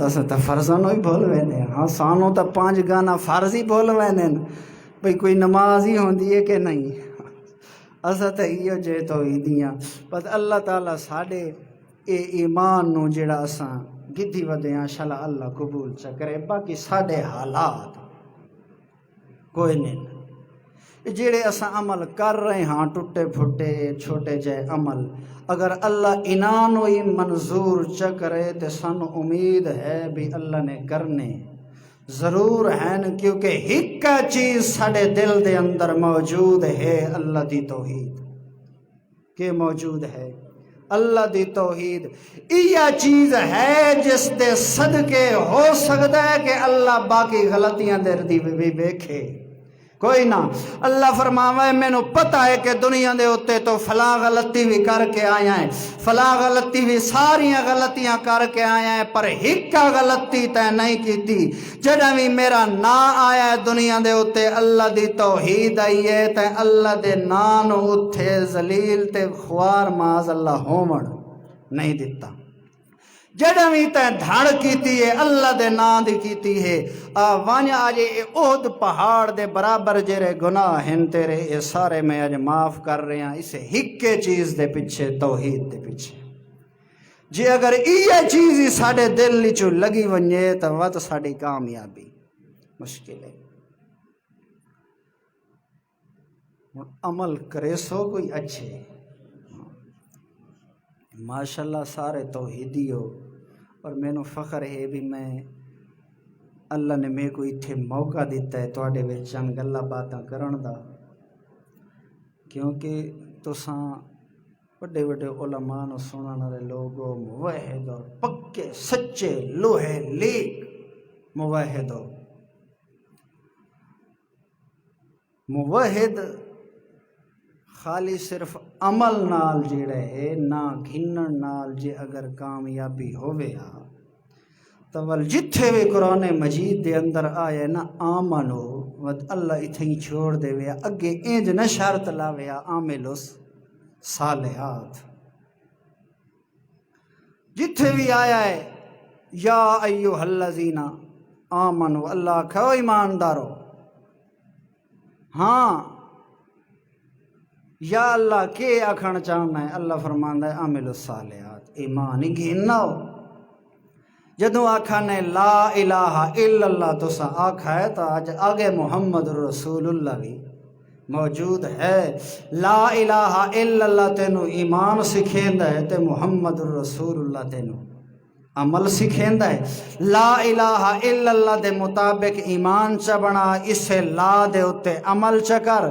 اسا تا فرضاں ہی بھول وینے، ہاں سانو تا 5 گانا فرض ہی بھول وینے، بھئی کوئی نماز ہی ہوندی ہے کہ نہیں، اسا تا ایو جائے تو ہی دیاں، بس اللہ تعالیٰ ساڑے اے ایمان نو جڑا اساں گدھی ودیاں شاء اللہ قبول چکرے، باقی ساڑے حالات کوئی نہیں، جڑے اساں عمل کر رہے ہاں ٹوٹے پھٹے چھوٹے جائے عمل، اگر اللہ انہاں نو ہی منظور چکرے تے سانو امید ہے بھی اللہ نے کرنے ضرور ہیں، کیونکہ ہکا چیز ساڑے دل دے اندر موجود ہے، اللہ دی توحید کہ موجود ہے، اللہ دی توحید یہ چیز ہے جس دے صدقے ہو سکتا ہے کہ اللہ باقی غلطیاں دیر دی بھی بیکھے کوئی نہ۔ اللہ فرماوا ہے مینوں پتہ ہے کہ دنیا دے ہوتے تو فلاں غلطی بھی کر کے آیا ہے، فلاں غلطی بھی ساریاں غلطیاں کر کے آیا ہے، پر ہکا غلطی تے نہیں کیتی، جڑا بھی میرا نا آیا ہے دنیا دے ہوتے اللہ دی توحید آئی ہے تے اللہ دے نان اتھے ذلیل تے خوار معاذ اللہ ہومن نہیں دیتا، جڑا بھی تے دھڑ کیتی ہے اللہ دے نام دی کیتی ہے، وانیا آجے احد پہاڑ دے برابر جیرے گناہ ہیں تیرے اے سارے میں آج معاف کر رہے ہیں، اسے ہکے چیز دے پیچھے توحید دے پیچھے، جی اگر یہ چیز ہی ساڑے دل لیچو لگی ونجے تو وقت ساڑی کامیابی مشکل ہے۔ عمل کرے سو کوئی اچھے، ماشاءاللہ سارے توحیدی ہو، اور میں نو فخر ہے بھی میں اللہ نے میں کو اتھے موقع دیتا ہے توڑے ویچان گلہ باتاں کرن دا، کیونکہ تساں بڑے بڑے علماء نو سنن والے لوگوں موحد اور پکے سچے لوہے لیک موحد ہو، موحد خالی صرف عمل نال جڑے ہے نہ گھنن نال جے اگر کامیابی ہوئے تو ول جتھے بھی قرآن مجید دے اندر آئے نا آمنو ود اللہ اتھیں چھوڑ دے ویا اگے اینج نہ شرط لاویا عاملوس صالحات، جتھے بھی آیا ہے یا ایوہ الذین آمنو اللہ کھو ایماندارو، ہاں یا اللہ کے آکھن چاہنا ہے، اللہ فرماندہ ہے عامل الصالحات ایمان ہی گھننا ہو، جدوں آکھا نے لا الہ الا اللہ تو سا آکھا ہے تو آج آگے محمد رسول اللہ بھی موجود ہے، لا الہ الا اللہ تینو ایمان سکھیندہ ہے تے محمد رسول اللہ تینو عمل سکھیندہ ہے، لا الہ الا اللہ دے مطابق ایمان چا بنا، اسے لا دے اتے عمل چکر،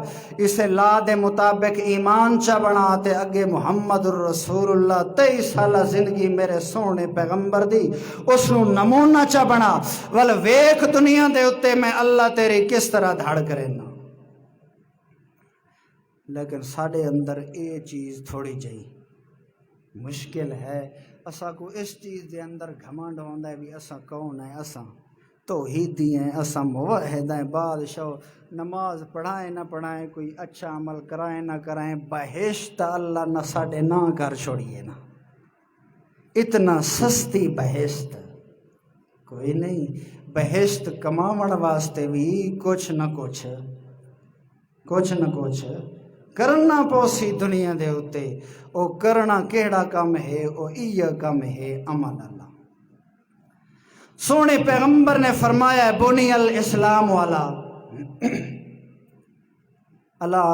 اسے لا دے مطابق ایمان چا بنا تے اگے محمد الرسول اللہ 23 سالہ زندگی میرے سونے پیغمبر دی اس نو نمونہ چا بنا، ول ویک دنیا دے اتے میں اللہ تیری کس طرح دھڑ کرے نا، لیکن ساڑے اندر اے چیز تھوڑی جائی مشکل ہے، اسا کو اس چیز دے اندر گھمانڈ ہوندہ ہے بھی اسا کون ہے، اسا توحیدی ہیں، اساں موحد ہیں، بادشاہ نماز پڑھائیں نہ پڑھائیں، کوئی اچھا عمل کرائیں نہ کرائیں، بہشت اللہ نہ ساڈے نہ کر چھوڑیے نا، اتنا سستی بہشت کوئی نہیں۔ بہشت کماون واسطے بھی کچھ نہ کچھ کرنا پوسی دنیا دے اتے، او کرنا کیڑا کم ہے؟ او ایہ کم ہے عمل اللہ۔ سونے پیغمبر نے فرمایا ہے بنی الاسلام والا اللہ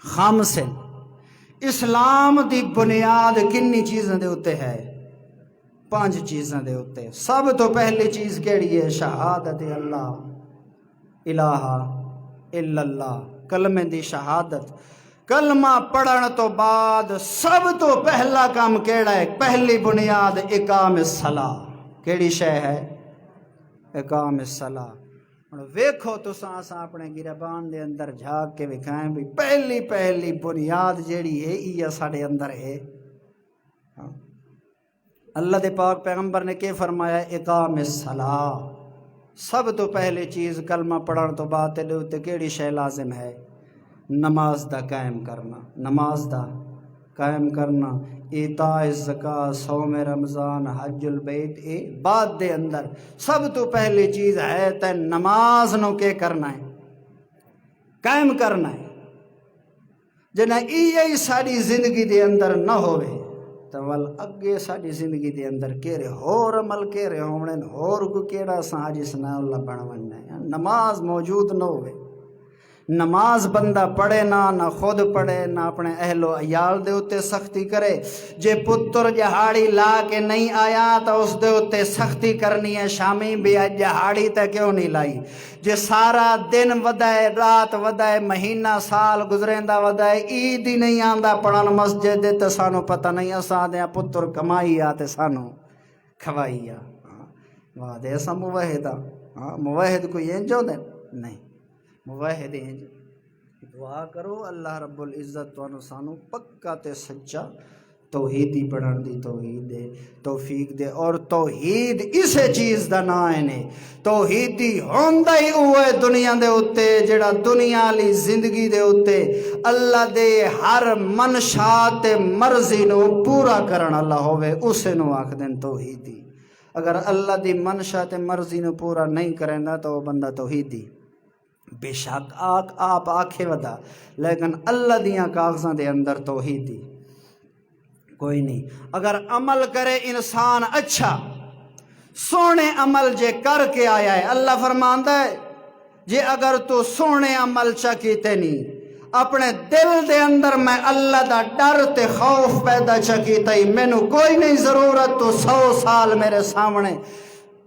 خامس، اسلام دی بنیاد کنی چیزاں دے اتے ہے؟ 5 چیزاں دے اتے۔ سب تو پہلی چیز کیڑی ہے؟ شہادت اللہ الہ الا اللہ، کلمے دی شہادت۔ کلمہ پڑھن تو بعد سب تو پہلا کام کیڑا ہے؟ پہلی بنیاد اقام الصلاۃ۔ کیڑی شے ہے؟ اقام الصلاۃ۔ ویکھو تساں اساں اپنے گربان دے اندر جھاگ کے وکھائیں بھی پہلی بنیاد جیڑی ہے یہ ساڈے اندر ہے۔ اللہ دے پاک پیغمبر نے کہ فرمایا اقام الصلاۃ، سب تو پہلی چیز کلمہ پڑھن تو بعد تیرے اتے کیڑی شے لازم ہے؟ نماز دا قائم کرنا، نماز دا قائم کرنا، ایتاء الزکاۃ، صوم رمضان، حج البیت۔ اے بعد دے اندر سب تو پہلی چیز ہے تے نماز نو کے کرنا ہے؟ قائم کرنا ہے۔ جنہ ای ساری زندگی دے اندر نہ ہوئے تو ول اگے ساری زندگی دے اندر کیرے ہور عمل کیرے ہونے، ہور کو کیڑا ساج اسنا اللہ بنوانا ہے۔ نماز موجود نہ ہوئے، نماز بندہ پڑھے نہ خود پڑھے نہ اپنے اہل و عیال دے اتے سختی کرے۔ جے پتر جہاڑی لا کے نہیں آیا تو اس دے اتے سختی کرنی ہے، شامی بھی جہاڑی تے کیوں نہیں لائی؟ جے سارا دن ودائے، رات ودائے، مہینہ سال گزریندہ ودائے، عید ہی نہیں آندا پڑھن مسجد دے تے سانو پتہ نہیں، اساں دے پتر کمائی آ تے سانو کھوائی آ۔ واہ دے اساں موحد آ، موحد کوئی انج ہوندے نہیں، موحد انج۔ دعا کرو اللہ رب العزت تانوں سانو پکا تے سچا توحیدی بنن دی توفیق دے۔ اور توحید اسے چیز دا نام ہے، توحیدی ہوندا ہی اوے دنیا دے اتے جڑا دنیا والی زندگی دے اتے اللہ دے ہر منشا تے مرضی نو پورا کرن والا ہوے، اسے نو آکھدن توحیدی۔ اگر اللہ دی منشا تے مرضی نو پورا نہیں کریندا تو وہ بندہ توحیدی بے شک آپ آکھے ودا، لیکن اللہ دیاں کاغذاں دے اندر توحیدی کوئی نہیں۔ اگر عمل کرے انسان اچھا سونے عمل جے کر کے آیا ہے، اللہ فرماندا ہے جے اگر تو سونے عمل چا کیتے نہیں، اپنے دل دے اندر میں اللہ دا ڈر تے خوف پیدا چا کیتا ہی، مینوں کوئی نہیں ضرورت تو 100 سال میرے سامنے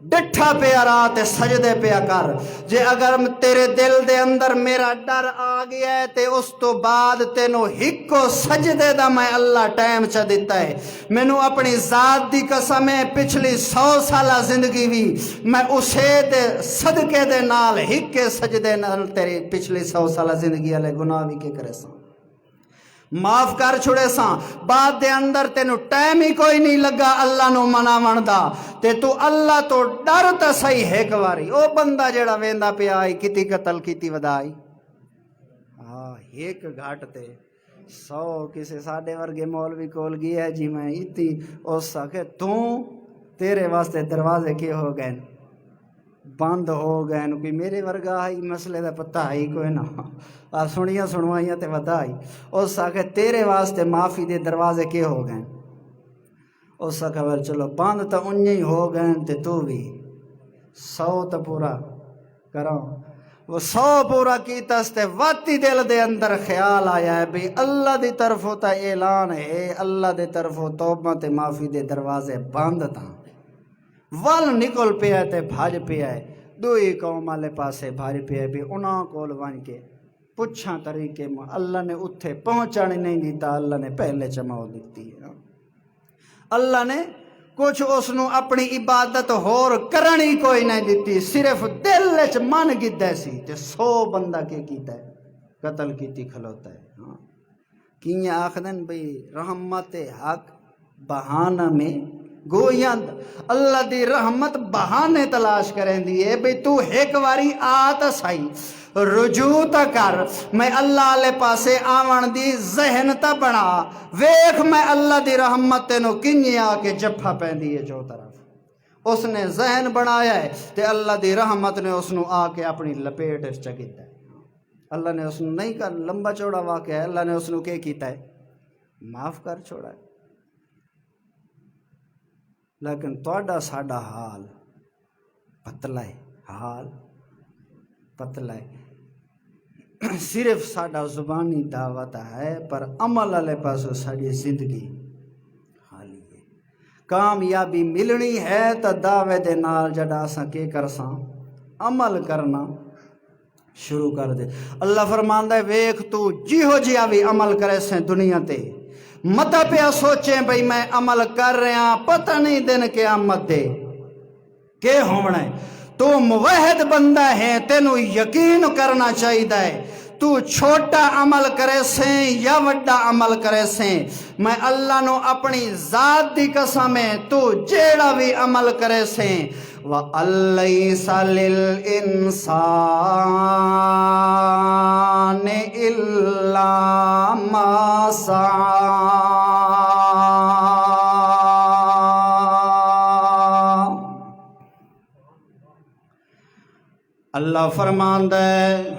ڈٹھا پیا رات سجدے پیا کر۔ جے اگر تیرے دل دے اندر میرا ڈر آ گیا ہے تے اس تو بعد تینوں ہکو سجدے دا میں اللہ ٹائم چا دیتا ہے۔ مینوں اپنی ذات دی قسم ہے پچھلی 100 سالہ زندگی بھی میں اسے دے صدقے دے نال ہکے سجدے نال تیری پچھلی 100 سالہ زندگی والے گناہ بھی کے کرے ساں معاف کر چھڑے ساں۔ بعد دے اندر تینوں ٹائم ہی کوئی نہیں لگا اللہ نو مناون دا تے تو اللہ تو ڈر تا صحیح ایک واری۔ او بندہ جڑا ویندا پیا آئی کتی قتل کیتی ودائی، ہاں ایک گھاٹ تے 100 کسے ساڈے ورگے مولوی کول گیا ہے جی میں ایتی اس آکھے تیرے واسطے دروازے کے ہو گئے بند ہو گئے، کوئی میرے ورگا آئی مسئلے دا پتہ آئی کوئی نہ سنیاں سنوائیاں تے ودا آئی۔ اس آکھے تیرے واسطے معافی دے دروازے کے ہو گئے، اس آکھے چلو بند تو انہیں ہی ہو گئے تے تو بھی 100 تو پورا کراؤ۔ وہ 100 پورا کیتا تے واتی دل دے اندر خیال آیا ہے بھی اللہ دی طرف تا اعلان ہے، اللہ دی طرف توبہ تے معافی دے دروازے بند تھا، ول نکل پیا تے بھاج پیا ہے، دوئی قوم والے پاسے بھاج پیا ہے بھی انہاں کول ون کے پچھاں طریقے اللہ نے اتھے پہنچانے نہیں دیتا، اللہ نے پہلے چماؤ دیتی ہے۔ اللہ نے کچھ اس نو اپنی عبادت ہور کرنی کوئی نہیں دیتی، صرف دل وچ من گدے سی تے 100 بندہ کے کیتا ہے قتل کیتی کھلوتا ہے۔ ہاں کیاں آکھدن بھئی رحمت حق بہانہ میں گویاں اللہ دی رحمت بہانے تلاش کریں دیئے بھئی تو ایک واری آتا سائی رجوع تا کر میں اللہ لے پاسے آون دی ذہن تا بنا ویکھ میں اللہ دی رحمت تینو کنجی آکے جپھا پہن دیئے جو طرف اس نے ذہن بنایا ہے تے اللہ دی رحمت نے اس نو آکے اپنی لپیٹ چکیتا ہے اللہ نے اس نو نہیں کر لمبا چوڑا واقعہ ہے اللہ نے اس نو کیتا ہے معاف کر چھوڑا ہے لیکن توڑا ساڑا حال پتلا ہے حال پتلا ہے صرف ساڑا زبانی دعوت ہے پر عمل علیہ پاسو ساڑی زندگی حالی ہے کامیابی ملنی ہے تو دعوے دے نال جڑا سا کے کرساں عمل کرنا شروع کر دے اللہ فرماندہ ہے ویکھ تو جی ہو جی آوی عمل کرے سے دنیا تے متا پیا سوچیں بھئی میں عمل کر رہا پتہ نہیں دن قیامت دے کہ ہونا ہے تو موحد بندہ ہے تینو یقین کرنا چاہیے تو چھوٹا عمل کرے سیں یا وڈا عمل کرے سیں میں اللہ نو اپنی ذات دی قسم ہے تو جیڑا بھی عمل کرے سیں وَأَلَّيْسَ لِلْإِنسَانِ إِلَّا مَا سَعَى اللہ فرماندہ ہے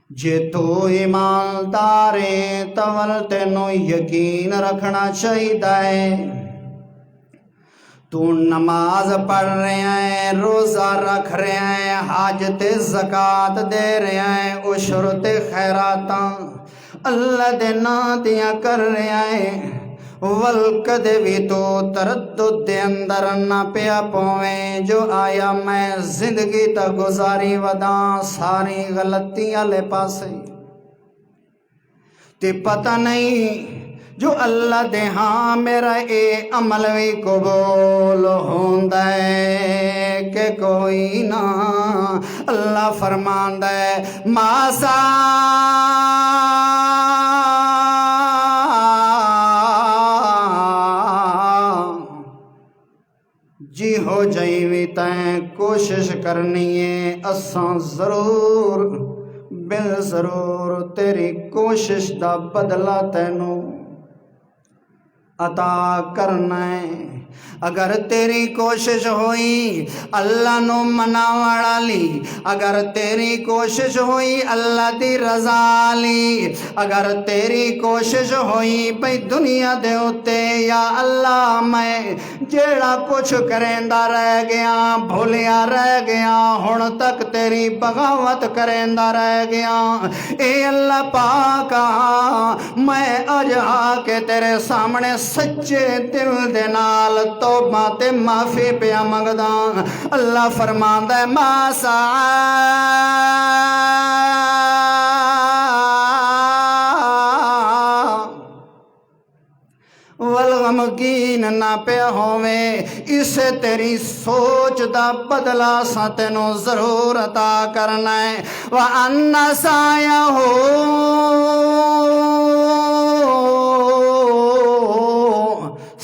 جے تو ایمانداریں تول تینوں یقین رکھنا چاہیے تو نماز پڑھ رہے ہیں روزہ رکھ رہے ہیں حاجت زکاة دے رہے ہیں عشرت خیراتاں اللہ دے نا دیا کر رہے ہیں والکد بھی تو تردد دے اندر نہ پیا پویں جو آیا میں زندگی تا گزاری وداں ساری غلطیاں لے پاسے تے پتہ نہیں جو اللہ دے ہاں میرا اے عمل بھی قبول ہوندہ ہے کہ کوئی نہ اللہ فرماندہ ہے ماسا جی ہو جائیوی تائیں کوشش کرنی ہے اساں ضرور بل ضرور تیری کوشش دا بدلہ تینوں عطا کرنا ہے اگر تیری کوشش ہوئی اللہ نو مناوڑا لی اگر تیری کوشش ہوئی اللہ دی رضا لی اگر تیری کوشش ہوئی بھئی دنیا دے ہوتے یا اللہ میں جیڑا کچھ کریندہ رہ گیا بھولیا رہ گیا ہن تک تیری بغاوت کریندہ رہ گیا اے اللہ پاکا میں اج آ کے تیرے سامنے سچے دل دے نال توبہ تے معافی پیا منگدا اللہ فرماندا ہے ما سعى والغمگین نہ پیا ہوویں اسے تیری سوچ دا بدلہ سا تینوں ضرور عطا کرنا ہے وَأَنَّ سَعْيَهُ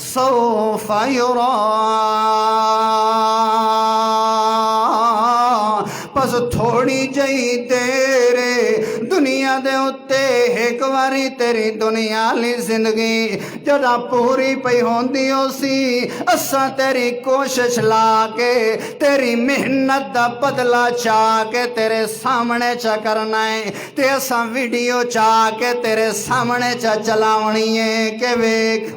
سوف یرا پس تھوڑی جئی تیرے دنیا دے اتے ایک واری تیری دنیا لی زندگی جدا پوری پئی ہوندی ہو سی اساں تیری کوشش لا کے تیری محنت دا بدلہ چاہ کے تیرے سامنے چا کرنا ہے تے اساں ویڈیو چاہ کے تیرے سامنے چا چلاونی ہے کہ ویک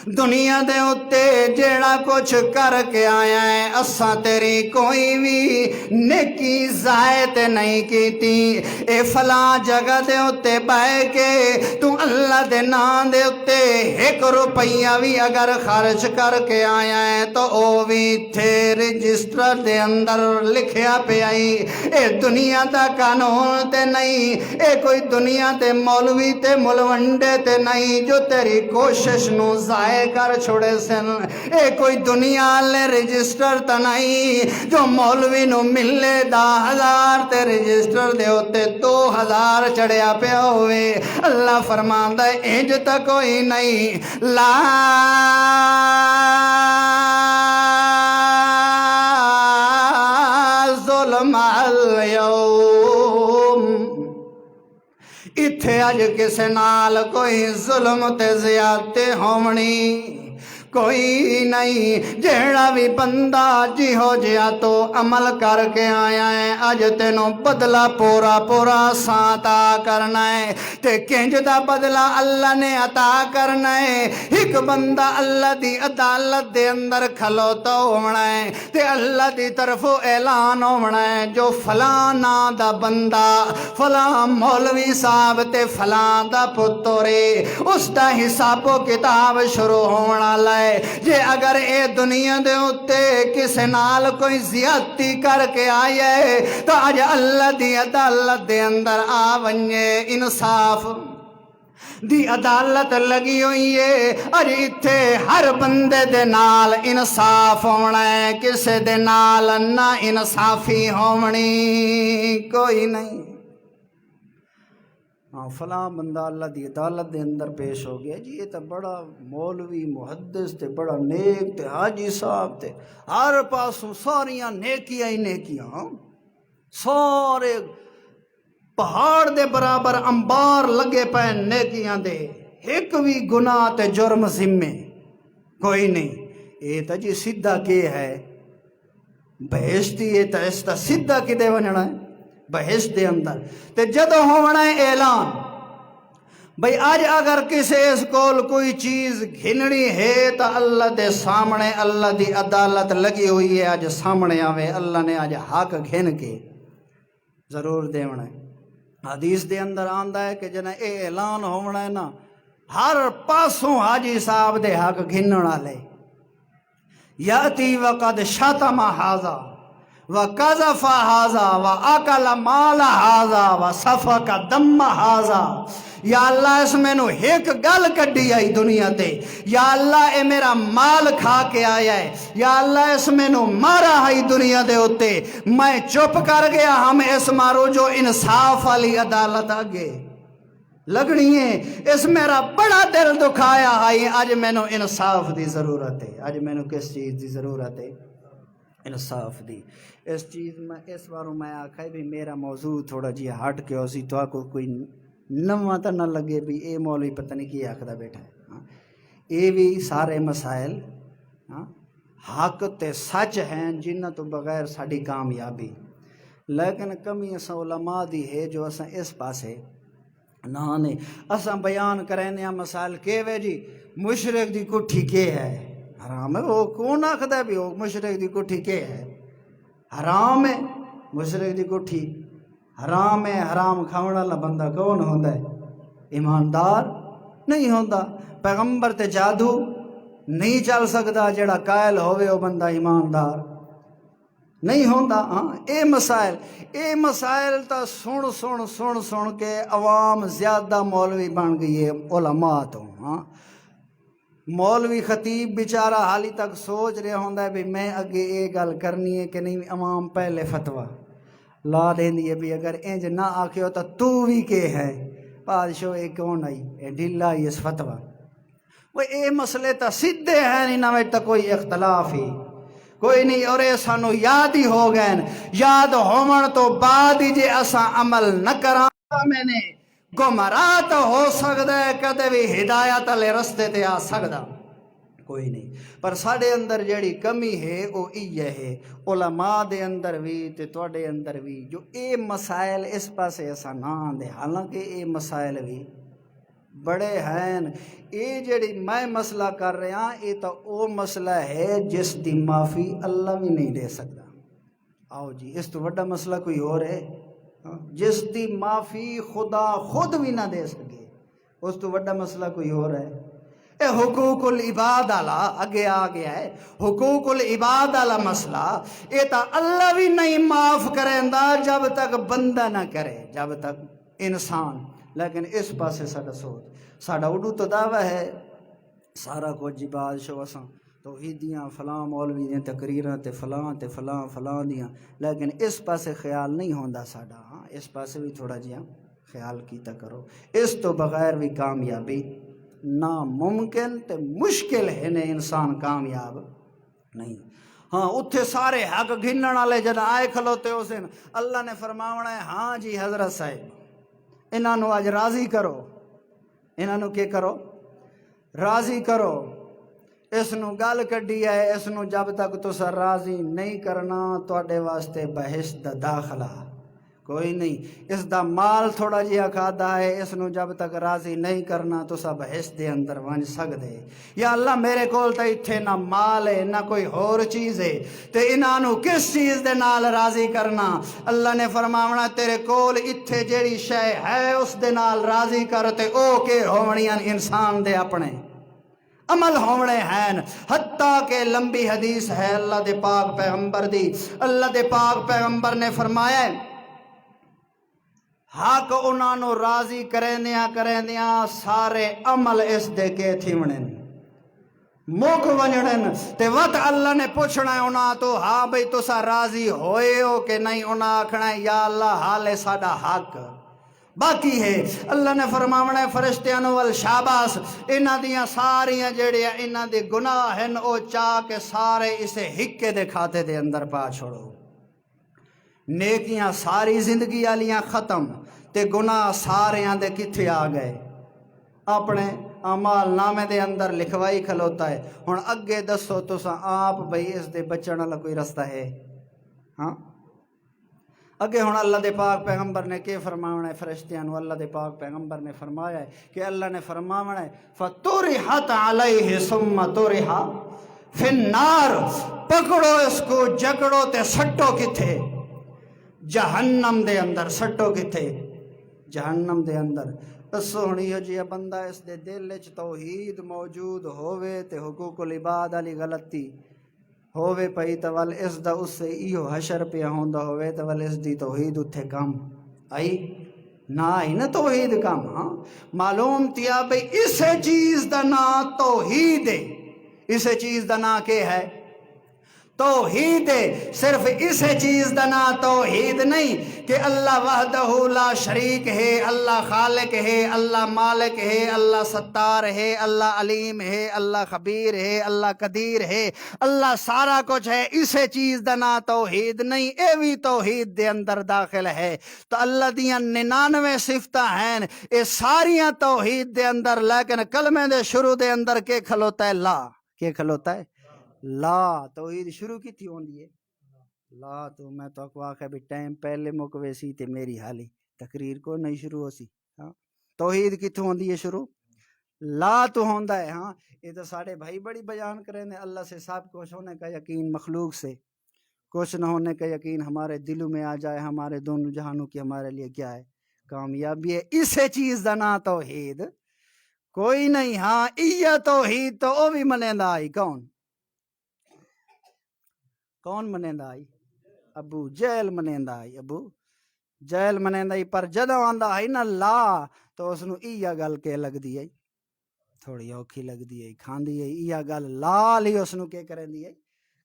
دنیا دے اتے جیڑا کچھ کر کے آیا ہے اساں تیری کوئی بھی نیکی زائد نہیں کیتی اے فلاں جگہ دے اتے بائے کے تو اللہ دے نام دے اتے 1 روپیہ بھی اگر خرچ کر کے آیا ہے تو او بھی تھے رجسٹر دے اندر لکھیا پہ آئی اے دنیا دا قانون تے نہیں اے کوئی دنیا تے مولوی تے ملونڈے تے نہیں جو تیری کوشش نو زائد ضائع کر چھوڑے سن اے کوئی دنیا لے رجسٹر تا نہیں جو مولوی نو ملے 10,000 تے رجسٹر دے ہوتے 2,000 چڑھیا پیا ہوئے اللہ فرماندا ہے انج تا کوئی نہیں لا ظلم اليوم اتھے اج کسے نال کوئی ظلم تے زیادتی ہونی کوئی نہیں جیڑا بھی بندہ جی ہو جیا تو عمل کر کے آیا ہے اج تینوں بدلہ پورا پورا سانتا کرنا ہے تے کنج دا بدلہ اللہ نے عطا کرنا ہے ایک بندہ اللہ دی عدالت دے اندر کھلوتا ہونا ہے تے اللہ دی طرف اعلان ہونا ہے جو فلاں نا دا بندہ فلاں مولوی صاحب تے فلاں دا پترے اس دا حساب و کتاب شروع ہونا لائے جے اگر اے دنیا دے اتے کسے نال کوئی زیادتی کر کے آئے تو آج اللہ دی عدالت دے اندر آونجے انصاف دی عدالت لگی ہوئی ہے اج اتھے ہر بندے دے نال انصاف ہونا ہے کسے دے نال نہ انصافی ہونی کوئی نہیں فلاں بندہ اللہ دی عدالت دے اندر پیش ہو گیا جی یہ تو بڑا مولوی محدث تے بڑا نیک تے حاجی صاحب تے ہر پاسوں ساریاں نیکیاں ہی نیکیاں سارے پہاڑ دے برابر انبار لگے پے نیکیاں دے ایک بھی گناہ تے جرم ذمے کوئی نہیں یہ تو جی سیدھا کی ہے بہشتی یہ تو اس کا سیدھا کدے ونجنا ہے بہشت دے اندر تے جدو ہونا ہے اعلان بھئی آج اگر کسی اس کول کوئی چیز گھنڑی ہے تو اللہ دے سامنے اللہ دی عدالت لگی ہوئی ہے آج سامنے آوے اللہ نے آج حق گھن کے ضرور دیونا ہے حدیث دے اندر آندہ ہے کہ جنہیں اے اعلان ہونا ہے نا ہر پاسوں حاجی صاحب دے حق گھننا لے یاتی وقد شتم حاضا وَقَذَفَ هَذَا وَأَكَلَ مَالَ هَذَا وَسَفَكَ دَمَّ هَذَا یا اللہ اس میں نو ایک گل کڈی آئی دنیا تے یا اللہ اے میرا مال کھا کے آیا ہے یا اللہ اس میں نو مارا آئی دنیا دے ہوتے میں چپ کر گیا ہم اس مارو جو انصاف والی عدالت آگے لگنی ہے اس میرا بڑا دل دکھایا آئی آج میں نو انصاف دی ضرورت ہے آج میں نو کس چیز دی ضرورت ہے انصاف دی اس چیز میں اس باروں میں آکھا ہے بھی میرا موضوع تھوڑا جی ہٹ کے ہوسی تو آکو کوئی نواں تا نہ لگے بھی اے مولوی پتہ نہیں کی آکھدا بیٹھا ہے اے بھی سارے مسائل حق تے سچ ہیں جنہ تو بغیر ساڑی کامیابی لیکن کمی اساں علماء دی ہے جو اساں اس پاسے نہ نے اساں بیان کرنے ہیں مسائل کے وے جی مشرک دی کٹھی کے ہے حرام ہے وہ کون آخدا ہے بھی وہ مشرک دی کٹھی کے ہے حرام ہے مشرک دی کٹھی حرام ہے حرام کھاونا والا بندہ کون ہوندا ہے ایماندار نہیں ہوندا پیغمبر تے جادو نہیں چل سکدا جڑا قائل ہوئے وہ بندہ ایماندار نہیں ہوندا اے مسائل تا سن کے عوام زیادہ مولوی بن گئی ہے علماء تو مولوی خطیب بیچارہ حالی تک سوچ رہے ہوندہ ہے بھی میں اگے یہ گل کرنی ہے کہ نہیں عوام پہلے فتوہ لا دیں ہے بھی اگر انج نہ آکے ہوتا تو بھی کے ہے بادشاہ ایک کون آئی اے ڈھلا ہی اس فتوہ وہ اے مسئلے تا سدھے ہیں نہیں نہ تا کوئی اختلاف ہی کوئی نہیں اور اے سانو یاد ہی ہو گئے یاد ہومن تو بعد ہی جے اساں عمل نہ کراں میں نے گمراہ تو ہو سکتا ہے کدے بھی ہدایت والے رستے تے آ سکتا کوئی نہیں پر ساڑے اندر جڑی کمی ہے وہ یہ ہے علماء دے اندر بھی تے توڑے اندر بھی جو اے مسائل اس پاسے ایسا نہ آندے حالانکہ اے مسائل بھی بڑے ہیں اے جڑی میں مسئلہ کر رہا اے تو او مسئلہ ہے جس دی معافی اللہ بھی نہیں دے سکتا آؤ جی اس تو بڑا مسئلہ کوئی اور ہے جس دی معافی خدا خود بھی نہ دے سکے اس تو بڑا مسئلہ کوئی اور ہے اے حقوق العباد والا اگے آ گیا ہے حقوق العباد والا مسئلہ اے تا اللہ بھی نہیں معاف کریندا جب تک بندہ نہ کرے جب تک انسان لیکن اس پاسے ساڑا سوچ ساڑا اڈو تو دعویٰ ہے سارا کچھ جی بادشاہ اساں توحیدیاں فلاں مولوی دیاں تقریراں تے فلاں دیاں، لیکن اس پاسے خیال نہیں ہوندا ساڈا۔ ہاں اس پاسے بھی تھوڑا جہا خیال کیتا کرو، اس تو بغیر بھی کامیابی ناممکن تے مشکل ہے نے انسان کامیاب نہیں۔ ہاں اتھے سارے حق گھنن والے جد آئے کھلوتے ہو سن، اللہ نے فرماونا ہے ہاں جی حضرت صاحب انہاں نو اج راضی کرو، انہاں نو کیا کرو؟ راضی کرو۔ اس نو گل کڈی ہے، اس نو جب تک تسا راضی نہیں کرنا تواڈے واسطے بہشت دا داخلہ کوئی نہیں۔ اس دا مال تھوڑا جہا کھادا ہے، اس نو جب تک راضی نہیں کرنا تسا بہشت دے اندر ونج سکدے۔ یا اللہ میرے کول تے اتھے نہ مال ہے نہ کوئی ہور چیز ہے، تے انہاں نو کس چیز دے نال راضی کرنا؟ اللہ نے فرماونا تیرے کول اتھے جیڑی شے ہے اس دے نال راضی کر، تے او کہ ہونیاں انسان دے اپنے عمل ہونے ہیں۔ حتیٰ کہ لمبی حدیث ہے اللہ دے پاک پیغمبر دی، اللہ دے پاک پیغمبر نے فرمایا ہے حق انہاں نو راضی کریندیاں سارے عمل اس دے کے تھیونن مک ونجڑن، تے وقت اللہ نے پوچھنا ہے انہاں تو ہاں بھئی تسا راضی ہوئے ہو کہ نہیں؟ انہاں آکھنا ہے یا اللہ حال ساڈا حق باقی ہے۔ اللہ نے فرماونا ہے فرشتیاں نو والشاباس انہاں دیاں ساریاں جڑیاں انہاں دے گناہ ہیں او چاہ کے سارے اسے ہکے دے کھاتے دے اندر پا چھوڑو۔ نیکیاں ساری زندگی والیاں ختم تے گناہ ساریاں دے کتھے آ گئے؟ اپنے اعمال نامے دے اندر لکھوائی کھلوتا ہے۔ ہن اگے دسو تساں آپ بھئی اس دے بچن والا کوئی رستہ ہے؟ ہاں اگے ہن اللہ دے پاک پیغمبر نے کہ فرماونا ہے فرشتیاں نو؟ اللہ دے پاک پیغمبر نے فرمایا ہے کہ اللہ نے فرماونا ہے فَطُرِحَتْ عَلَيْهِ ثُمَّ طُرِحَ فِي النَّارِ، پکڑو اس کو جکڑو تے سٹو کتھے؟ جہنم دے اندر۔ سٹو کتھے؟ جہنم دے اندر۔ دسو ہن ایہو جہا بندہ اس دے دل وچ توحید موجود ہووے تے حقوق العباد والی غلطی ہووے پئی تے ول اس دا اس سے ایہو حشر پیا ہوندا ہووے تے ول اس دی توحید اتھے کم آئی نہ آئی نا توحید کم۔ ہاں معلوم تیا بھئی اسے چیز دا نام توحید ہے۔ اسے چیز دا نام کیا ہے؟ توحید ہے۔ صرف اسے چیز دا نام توحید نہیں کہ اللہ وحدہ لا شریک ہے، اللہ خالق ہے، اللہ مالک ہے، اللہ ستار ہے، اللہ علیم ہے، اللہ خبیر ہے، اللہ قدیر ہے، اللہ سارا کچھ ہے۔ اسے چیز دا نام توحید نہیں، اے بھی توحید دے اندر داخل ہے۔ تو اللہ دیاں 99 صفتاں ہیں، اے ساریاں توحید دے اندر، لیکن کلمے دے شروع دے اندر کے کھلوتا ہے لا؟ کے کھلوتا ہے؟ لا۔ توحید شروع کی تھی ہوندی ہے لا۔ تو میں تو اکوا کہ بھی ٹائم پہلے مکوے سی تے میری حالی تقریر کو نہیں شروع ہو سی۔ ہاں توحید کتھوں ہوندی ہے شروع؟ لا تو ہوندا ہے۔ ہاں یہ تو ساڑھے بھائی بڑی بیان کریں نے اللہ سے سب کچھ ہونے کا یقین، مخلوق سے کچھ نہ ہونے کا یقین ہمارے دلوں میں آ جائے، ہمارے دونوں جہانوں کی ہمارے لیے کیا ہے؟ کامیابی ہے۔ اسے چیز دا نا توحید کوئی نہیں۔ ہاں ایہ توحید تو او بھی منیندا آئی کون؟ کون منیندا آئی؟ ابو جہل منیندا آئی۔ ابو جہل منیندا آئی، پر جدوں آندا آئی نا لا تو اس نو ایہ گل کہ لگدی ہے تھوڑی اوکھی لگدی ہے، کھاندی ہے ایہ گل لا لی اس نو کہ کرندی ہے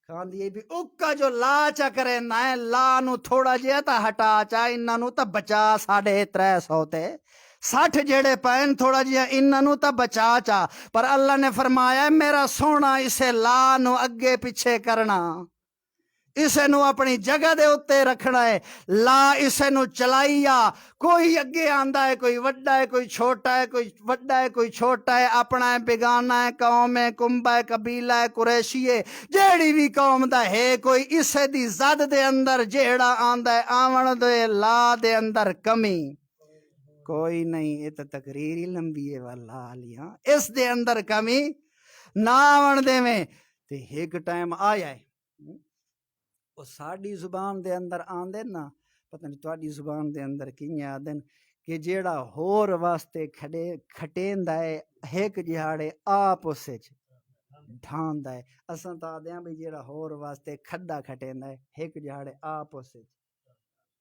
کھاندی ہے بھی اوکا جو لا چا کرنا ہے لا نو تھوڑا جہا تا ہٹا چا انہاں نو تا بچا 350 تے 60 جڑے پین تھوڑا جہا انہاں نو تا بچا چا۔ پر اللہ نے فرمایا میرا سونا اسے لا نو اگے پیچھے کرنا، اسے نو اپنی جگہ دے اتے رکھنا ہے۔ لا اسے نو چلائیا، کوئی اگے آندا ہے، کوئی وڈا ہے، کوئی چھوٹا ہے، کوئی وڈا ہے، کوئی چھوٹا ہے، اپنا ہے، بیگانہ ہے، قوم ہے، کنبہ ہے، قبیلہ ہے، قریشی ہے، جیڑی بھی قوم دا ہے، کوئی اسے دی زد دے اندر جیڑا آندا ہے آون دے لا دے اندر کمی کوئی نہیں۔ یہ تو تقریر ہی لمبی ہے واللہ علیہ، اس دے اندر کمی نہ آون دے میں۔ تے ایک ٹائم آیا ہے وہ ساڑی زبان دے اندر آندے نا، پتہ نہیں تواڈی زبان دے اندر کییں آدن کہ جیڑا ہور واسطے کھٹیندا ہے ایک جہاڑے آپ اس وچ ڈھاندا ہے۔ اساں تا آدیاں بھی جیڑا ہور واسطے کھڈا کھٹیندا ہے ایک جہاڑے آپ اس وچ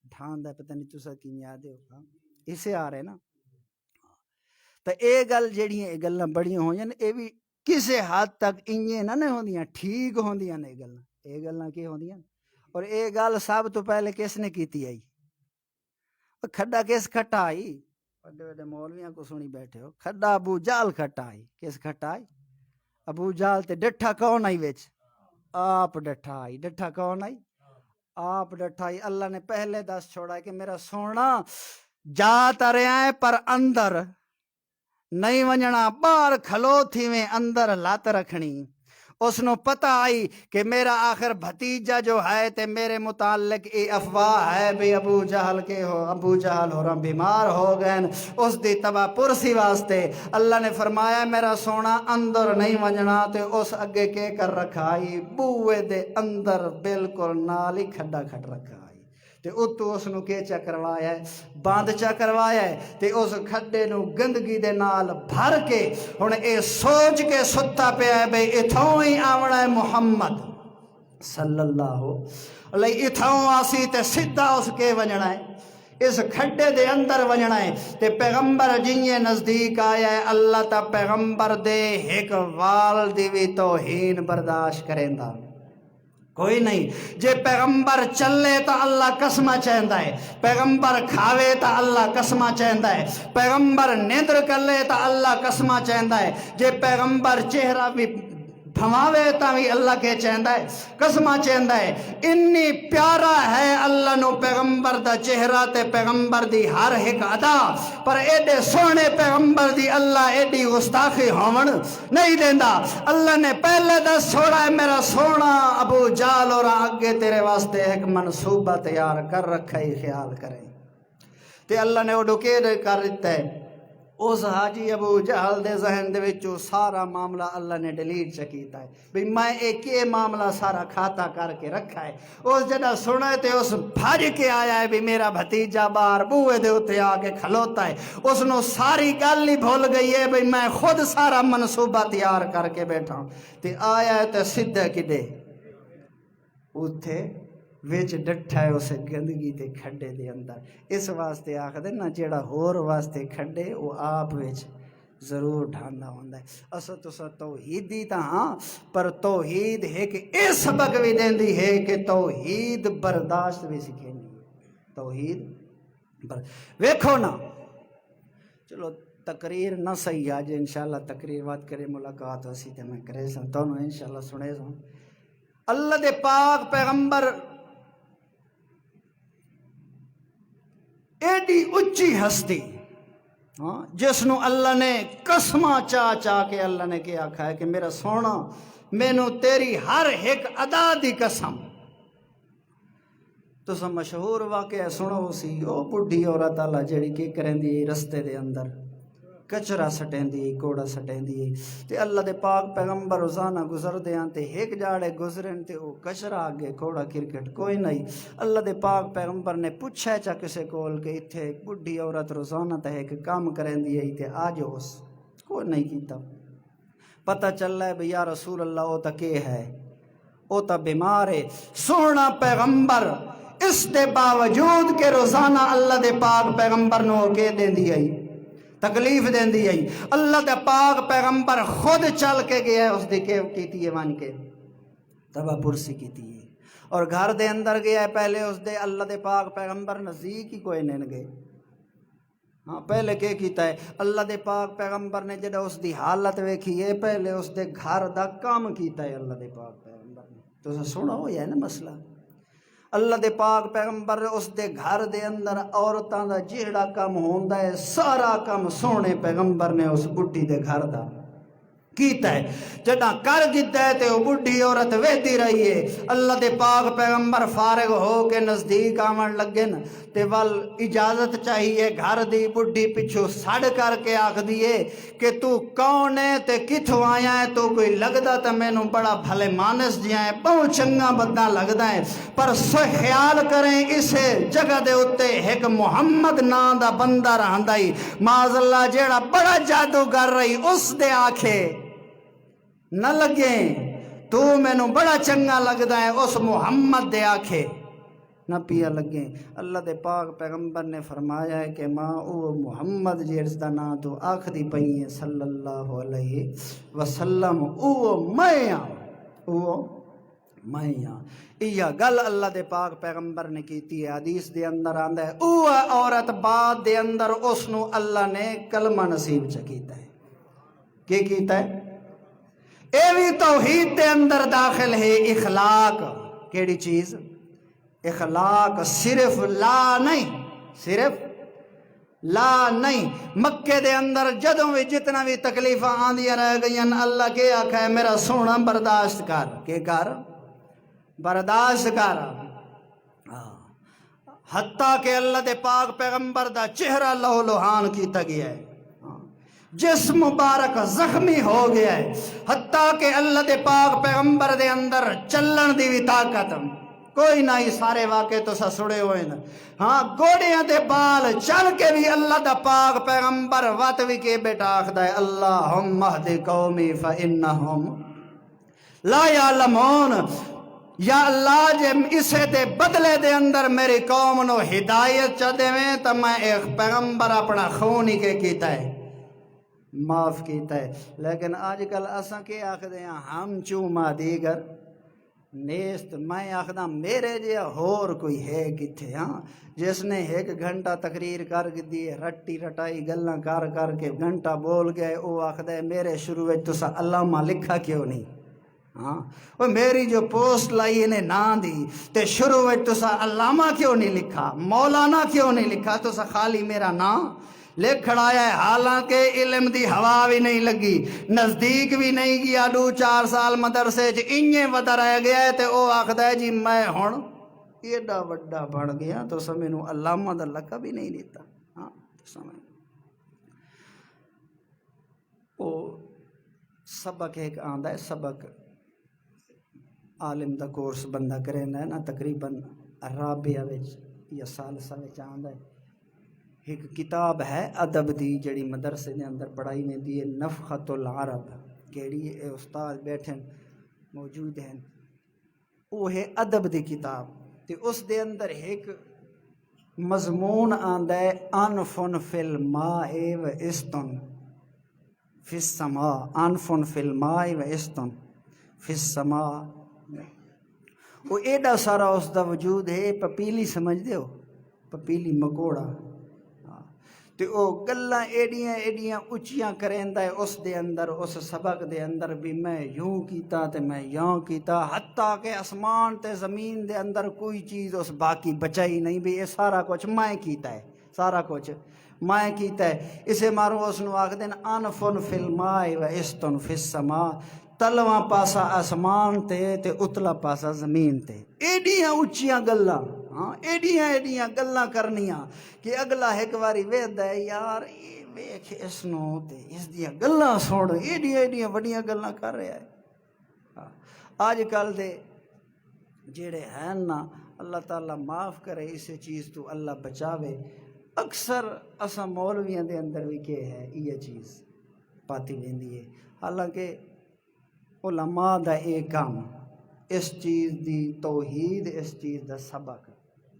ڈھاندا ہے، پتہ نہیں تساں کییں آدے ہو؟ ہاں اسے آ رہے نا۔ تو اے گل جیڑیاں اے گلاں بڑیاں ہوئیاں اے بھی کسی حد تک انجیں نہ ہوندیاں ٹھیک ہوندیاں نے یہ گلاں کی ہوندیاں اور یہ گل سب تو پہلے کس نے کیتی آئی کھڈا کس کھٹا آئی بڑے بڑے مولویاں کو سنی بیٹھے ہو کھڈا ابو جال کھٹا آئی کس کھٹا آئی ابو جال تے ڈٹھا کون آئی وچ آپ ڈٹھا آئی ڈٹھا کون آئی آپ ڈٹھا آئی اللہ نے پہلے دس چھوڑا ہے کہ میرا سونا جا تریا ہے پر اندر نہیں ونجنا باہر کھلو تھی میں اندر لات رکھنی اس نو پتہ آئی کہ میرا آخر بھتیجا جو ہے تے میرے متعلق ای افواہ ہے بھی ابو جہل کے ہو ابو جہل ہو رہا بیمار ہو گئے اس دی تباہ پرسی واسطے اللہ نے فرمایا میرا سونا اندر نہیں ونجنا تے اس اگے کے کر رکھائی بوئے دے اندر بالکل نال ہی کھڈا کھٹ رکھا تے اتو اس نو کے چا کروایا ہے باندھ چا کروایا ہے تے اس کھڈے نو گندگی دے نال بھر کے ہن اے سوچ کے ستا پیا ہے بھئی اتھوں ہی آونا ہے محمد صلی اللہ علیہ اتھوں آسی تے سدھا اس کے ونجنا ہے اس کھڈے دے اندر ونجنا ہے تے پیغمبر جنہیں نزدیک آیا ہے اللہ تا پیغمبر دے ایک وال دی بھی توہین برداشت کریں دا کوئی نہیں جے پیغمبر چلے تا اللہ قسمہ چاہندہ ہے پیغمبر کھاوے تا اللہ قسمہ چاہندہ ہے پیغمبر نیندر کرلے تا اللہ قسمہ چاہندہ ہے جے پیغمبر چہرہ بھی بھماوے تا بھی اللہ کے چاہندہ ہے قسمہ چاہندہ ہے انی پیارا ہے اللہ نو پیغمبر دا چہرہ تے پیغمبر دی ہر ایک ادا پر ایڈے سونے پیغمبر دی اللہ ایڈی گستاخی ہومن نہیں دیندہ اللہ نے پہلے دس چھوڑا ہے میرا سونا ابو جال اور آگے تیرے واسطے ایک منصوبہ تیار کر رکھا ہی خیال کریں تے اللہ نے وہ ڈکیر کر دیتا ہے اس حاجی ابو جہل دے ذہن دے وچوں سارا معاملہ اللہ نے ڈیلیٹ چکیتا ہے بھئی میں ایک یہ معاملہ سارا کھاتا کر کے رکھا ہے اس جدہ سنے تے اس بھاج کے آیا ہے بھی میرا بھتیجا بار بوئے دے اتے آگے کھلوتا ہے اس نو ساری گل ہی بھول گئی ہے بھئی میں خود سارا منصوبہ تیار کر کے بیٹھا ہوں تے آیا ہے تے سدھے کدے اتے ویچ ڈٹھا ہے اسے گندگی تے کھڈے دے اندر اس واسطے آخ دے نا جیڑا ہور واسطے کھڈے وہ آپ ویچ ضرور ڈھاندا ہوندہ ہے اسا تو سا توحید دی تا ہاں پر توحید ہے کہ اے سبق بھی دین دی ہے کہ توحید برداشت بھی سکھیں توحید ویکھو نا چلو تقریر نہ صحیح آج انشاءاللہ تقریر بات کرے ملاقات ہو سی تے میں کرے سن تو انشاءاللہ سنے سن اللہ دے پاک پیغمبر ایڈی اچھی ہستی جس نو اللہ نے قسمہ چاہ چاہ کے اللہ نے کیا آکھا ہے کہ میرا سونا مینو تیری ہر ایک ادا دی قسم تو سا مشہور واقعہ سنو سی او بڑھی عورت اللہ جڑی کی کریں دی رستے دے اندر کچرا سٹیں دی کوڑا سٹیں دی تے اللہ دے پاک پیغمبر روزانہ گزر دیاں تے ایک جاڑے گزرن تے او کچرا آگے کوڑا کرکٹ کوئی نہیں اللہ دے پاک پیغمبر نے پوچھا چا کسے کول کہ اتھے ایک بڑھی عورت روزانہ تے ایک کام کریں دی تے آج اس کوئی نہیں کیتا پتہ چل رہا ہے بھئی یا رسول اللہ او تا کے ہے او تا بیمار ہے سونا پیغمبر اس دے باوجود کہ روزانہ اللہ دے پاک پیغمبر نو کے دیں دی آئی تکلیف دین دی آئی اللہ دے پاک پیغمبر خود چل کے گیا ہے اس دے کے کیتی ہے مان کے تبا پرسی کیتی ہے اور گھر دے اندر گیا ہے پہلے اس دے اللہ دے پاک پیغمبر نزدیک ہی کوئی نہیں گئے ہاں پہلے کے کیتا ہے اللہ دے پاک پیغمبر نے جڑا اس دی حالت ویکھی ہے پہلے اس دے گھر دا کام کیتا ہے اللہ دے پاک پیغمبر نے تو سونا ہو یا نا مسئلہ اللہ دے پاک پیغمبر اس دے گھر دے اندر عورتاں دا جیڑا کم ہوندا ہے سارا کم سونے پیغمبر نے اس بڈھی دے گھر دا کیتا ہے جڑا کر دیتا ہے تے وہ بڈھی عورت ویدی رہی ہے اللہ دے پاک پیغمبر فارغ ہو کے نزدیک آمن لگے نا تے وال اجازت چاہیے گھر دی بڈھی پچھو سڑ کر کے آکھ دیئے کہ تو کون ہے تے کتھوں آیا ہے تو کوئی لگدا تے میں نو بڑا بھلے مانس جیا ہے بہت چنگا بدنا لگدا ہے پر سو خیال کریں اسے جگہ دے اتے ایک محمد نام دا بندہ رہندا ہی معاذ اللہ جیڑا بڑا جادوگر رہی اس دے آکھے نہ لگیں تو میں نو بڑا چنگا لگدا ہے اس محمد دے آکھے نہ پیا لگے۔ اللہ دے پاک پیغمبر نے فرمایا ہے کہ ماں او محمد جس دا نام تو آخری پئی ہے صلی اللہ علیہ وسلم او میں یہ گل اللہ دے پاک پیغمبر نے کیتی ہے۔ حدیث دے اندر آندا ہے او عورت بعد دے اندر اس نو اللہ نے کلمہ نصیب چ کیتا ہے۔ کی کیتا ہے؟ اے بھی توحید دے اندر داخل ہے اخلاق۔ کیڑی چیز؟ اخلاق۔ صرف لا نہیں، صرف لا نہیں۔ مکے دے اندر جدوں بھی جتنا بھی تکلیفاں آندیاں رہ گئیاں اللہ کے آکھا ہے میرا سونا برداشت کر۔ کے کر؟ برداشت کر۔ حتیٰ کہ اللہ دے پاک پیغمبر دا چہرہ لہو لوہان کیتا گیا ہے، جسم مبارک زخمی ہو گیا ہے، حتیٰ کہ اللہ دے پاک پیغمبر دے اندر چلن دی بھی طاقت کوئی نہ ہی، سارے واقعے تو سا سڑے ہوئے ہیں۔ ہاں گوڑیاں دے بال چل کے بھی اللہ دا پاک پیغمبر وات بھی کے بیٹا آخدہ ہے اللہم اہد قومی فإنہم لا یعلمون، یا اللہ جے اسے دے بدلے دے اندر میری قوم نو ہدایت چا دے میں تو میں ایک پیغمبر اپنا خون ہی کے کیتا ہے، معاف کیتا ہے۔ لیکن آج کل اساں کے آخدے ہیں ہم چوما دیگر نیست، میں آخدہ میرے جیا ہور کوئی ہے کتھے، ہاں جس نے ایک گھنٹہ تقریر کر دی رٹی رٹائی گلاں کر کر کے گھنٹہ بول گئے، وہ آخدہ ہے میرے شروع میں تسا علامہ لکھا کیوں نہیں؟ ہاں وہ میری جو پوسٹ لائی انہیں نہ دی تے شروع میں تسا علامہ کیوں نہیں لکھا، مولانا کیوں نہیں لکھا، تسا خالی میرا نام لکھ کھڑایا ہے، حالانکہ علم دی ہوا بھی نہیں لگی، نزدیک بھی نہیں گیا، 2-4 سال مدرسے انہیں ودا رہ گیا ہے تے او آخدہ ہے جی میں ہون ایڈا وڈا بڑھ گیا تو سمینو علامہ دا لقب بھی نہیں دیتا۔ ہاں سمیں او سبق ایک آندہ ہے، سبق عالم دا کورس بندہ کریں ہے نا، تقریباً رابعہ وچ یا سالسہ وچ آندہ ہے، ایک کتاب ہے ادب دی جڑی مدرسے دے اندر پڑھائی میں دی ہے، نفخۃ العرب، کیڑی اے استاد بیٹھے موجود ہیں، وہ ہے ادب دی کتاب، تے اس دے اندر ایک مضمون آندا ہے انفن فی الماء و استن فی السماء، انفن فی الماء و استن فی السماء۔ وہ ایڈا سارا اس دا وجود ہے، پپیلی سمجھ دے ہو، پپیلی مکوڑا، تے او گلاں ایڈیاں ایڈیاں اچیاں کریندا ہے اس دے اندر، اس سبق دے اندر بھی میں یوں کیتا تے میں یوں کیتا، حتیٰ کہ آسمان تے زمین دے اندر کوئی چیز اس باقی بچائی نہیں بھی، یہ سارا کچھ میں کیتا ہے، سارا کچھ میں کیتا ہے۔ اسے مارو اس نو آکھ دین انفن فی الماء و استن فی السماء، تلواں پاسا آسمان تے اتلا پاسا زمین تے، ایڈیاں اچیاں گلاں، ہاں ایڈیاں ایڈیاں گلاں کرنیاں کہ اگلا ایک باری ویکھدا ہے یار یہ ویکھ اس نو تے اس دیاں گلاں سن، ایڈیاں ایڈیاں وڈیاں گلاں کر رہا ہے۔ آج کل دے جڑے ہیں نا، اللہ تعالیٰ معاف کرے اسے چیز تو اللہ بچاوے، اکثر اساں مولویاں دے اندر بھی کہ ہے یہ چیز پاتی ویندی ہے، حالانکہ علماء دا ایک کام اس چیز دی توحید، اس چیز دا سبق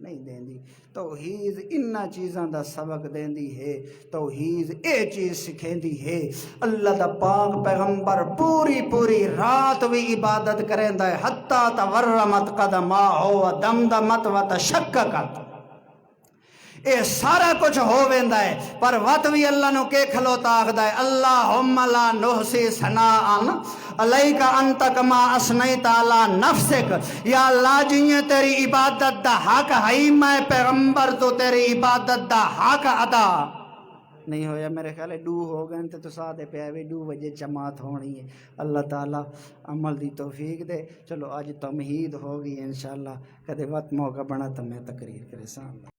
نہیں دیندی، توحید انہا چیزاں دا سبق دیندی ہے، توحید اے چیز سکھیندی ہے۔ اللہ دا پاک پیغمبر پوری پوری رات بھی عبادت کریندہ ہے، حتیٰ تورمت قدماہو و دمدمت و تشککت، اے سارا کچھ ہو ویندا ہے، پر وقت بھی اللہ نو کے کھلوتا آخدہ ہے اللہم لا نحصی ثناء علیک انت کما اثنیت علی نفسک، یا اللہ جیئے تیری عبادت دا حق ہے، میں پیغمبر تو تیری عبادت دا حق ادا نہیں ہویا۔ میرے خیال ہے 2 ہو گئے تو سادے پہ آئے 2 بجے جماعت ہونی ہے، اللہ تعالیٰ عمل دی توفیق دے۔ چلو آج تمہید ہوگی انشاءاللہ، کدے وقت موقع بنا تو میں تقریر کرے سامنے۔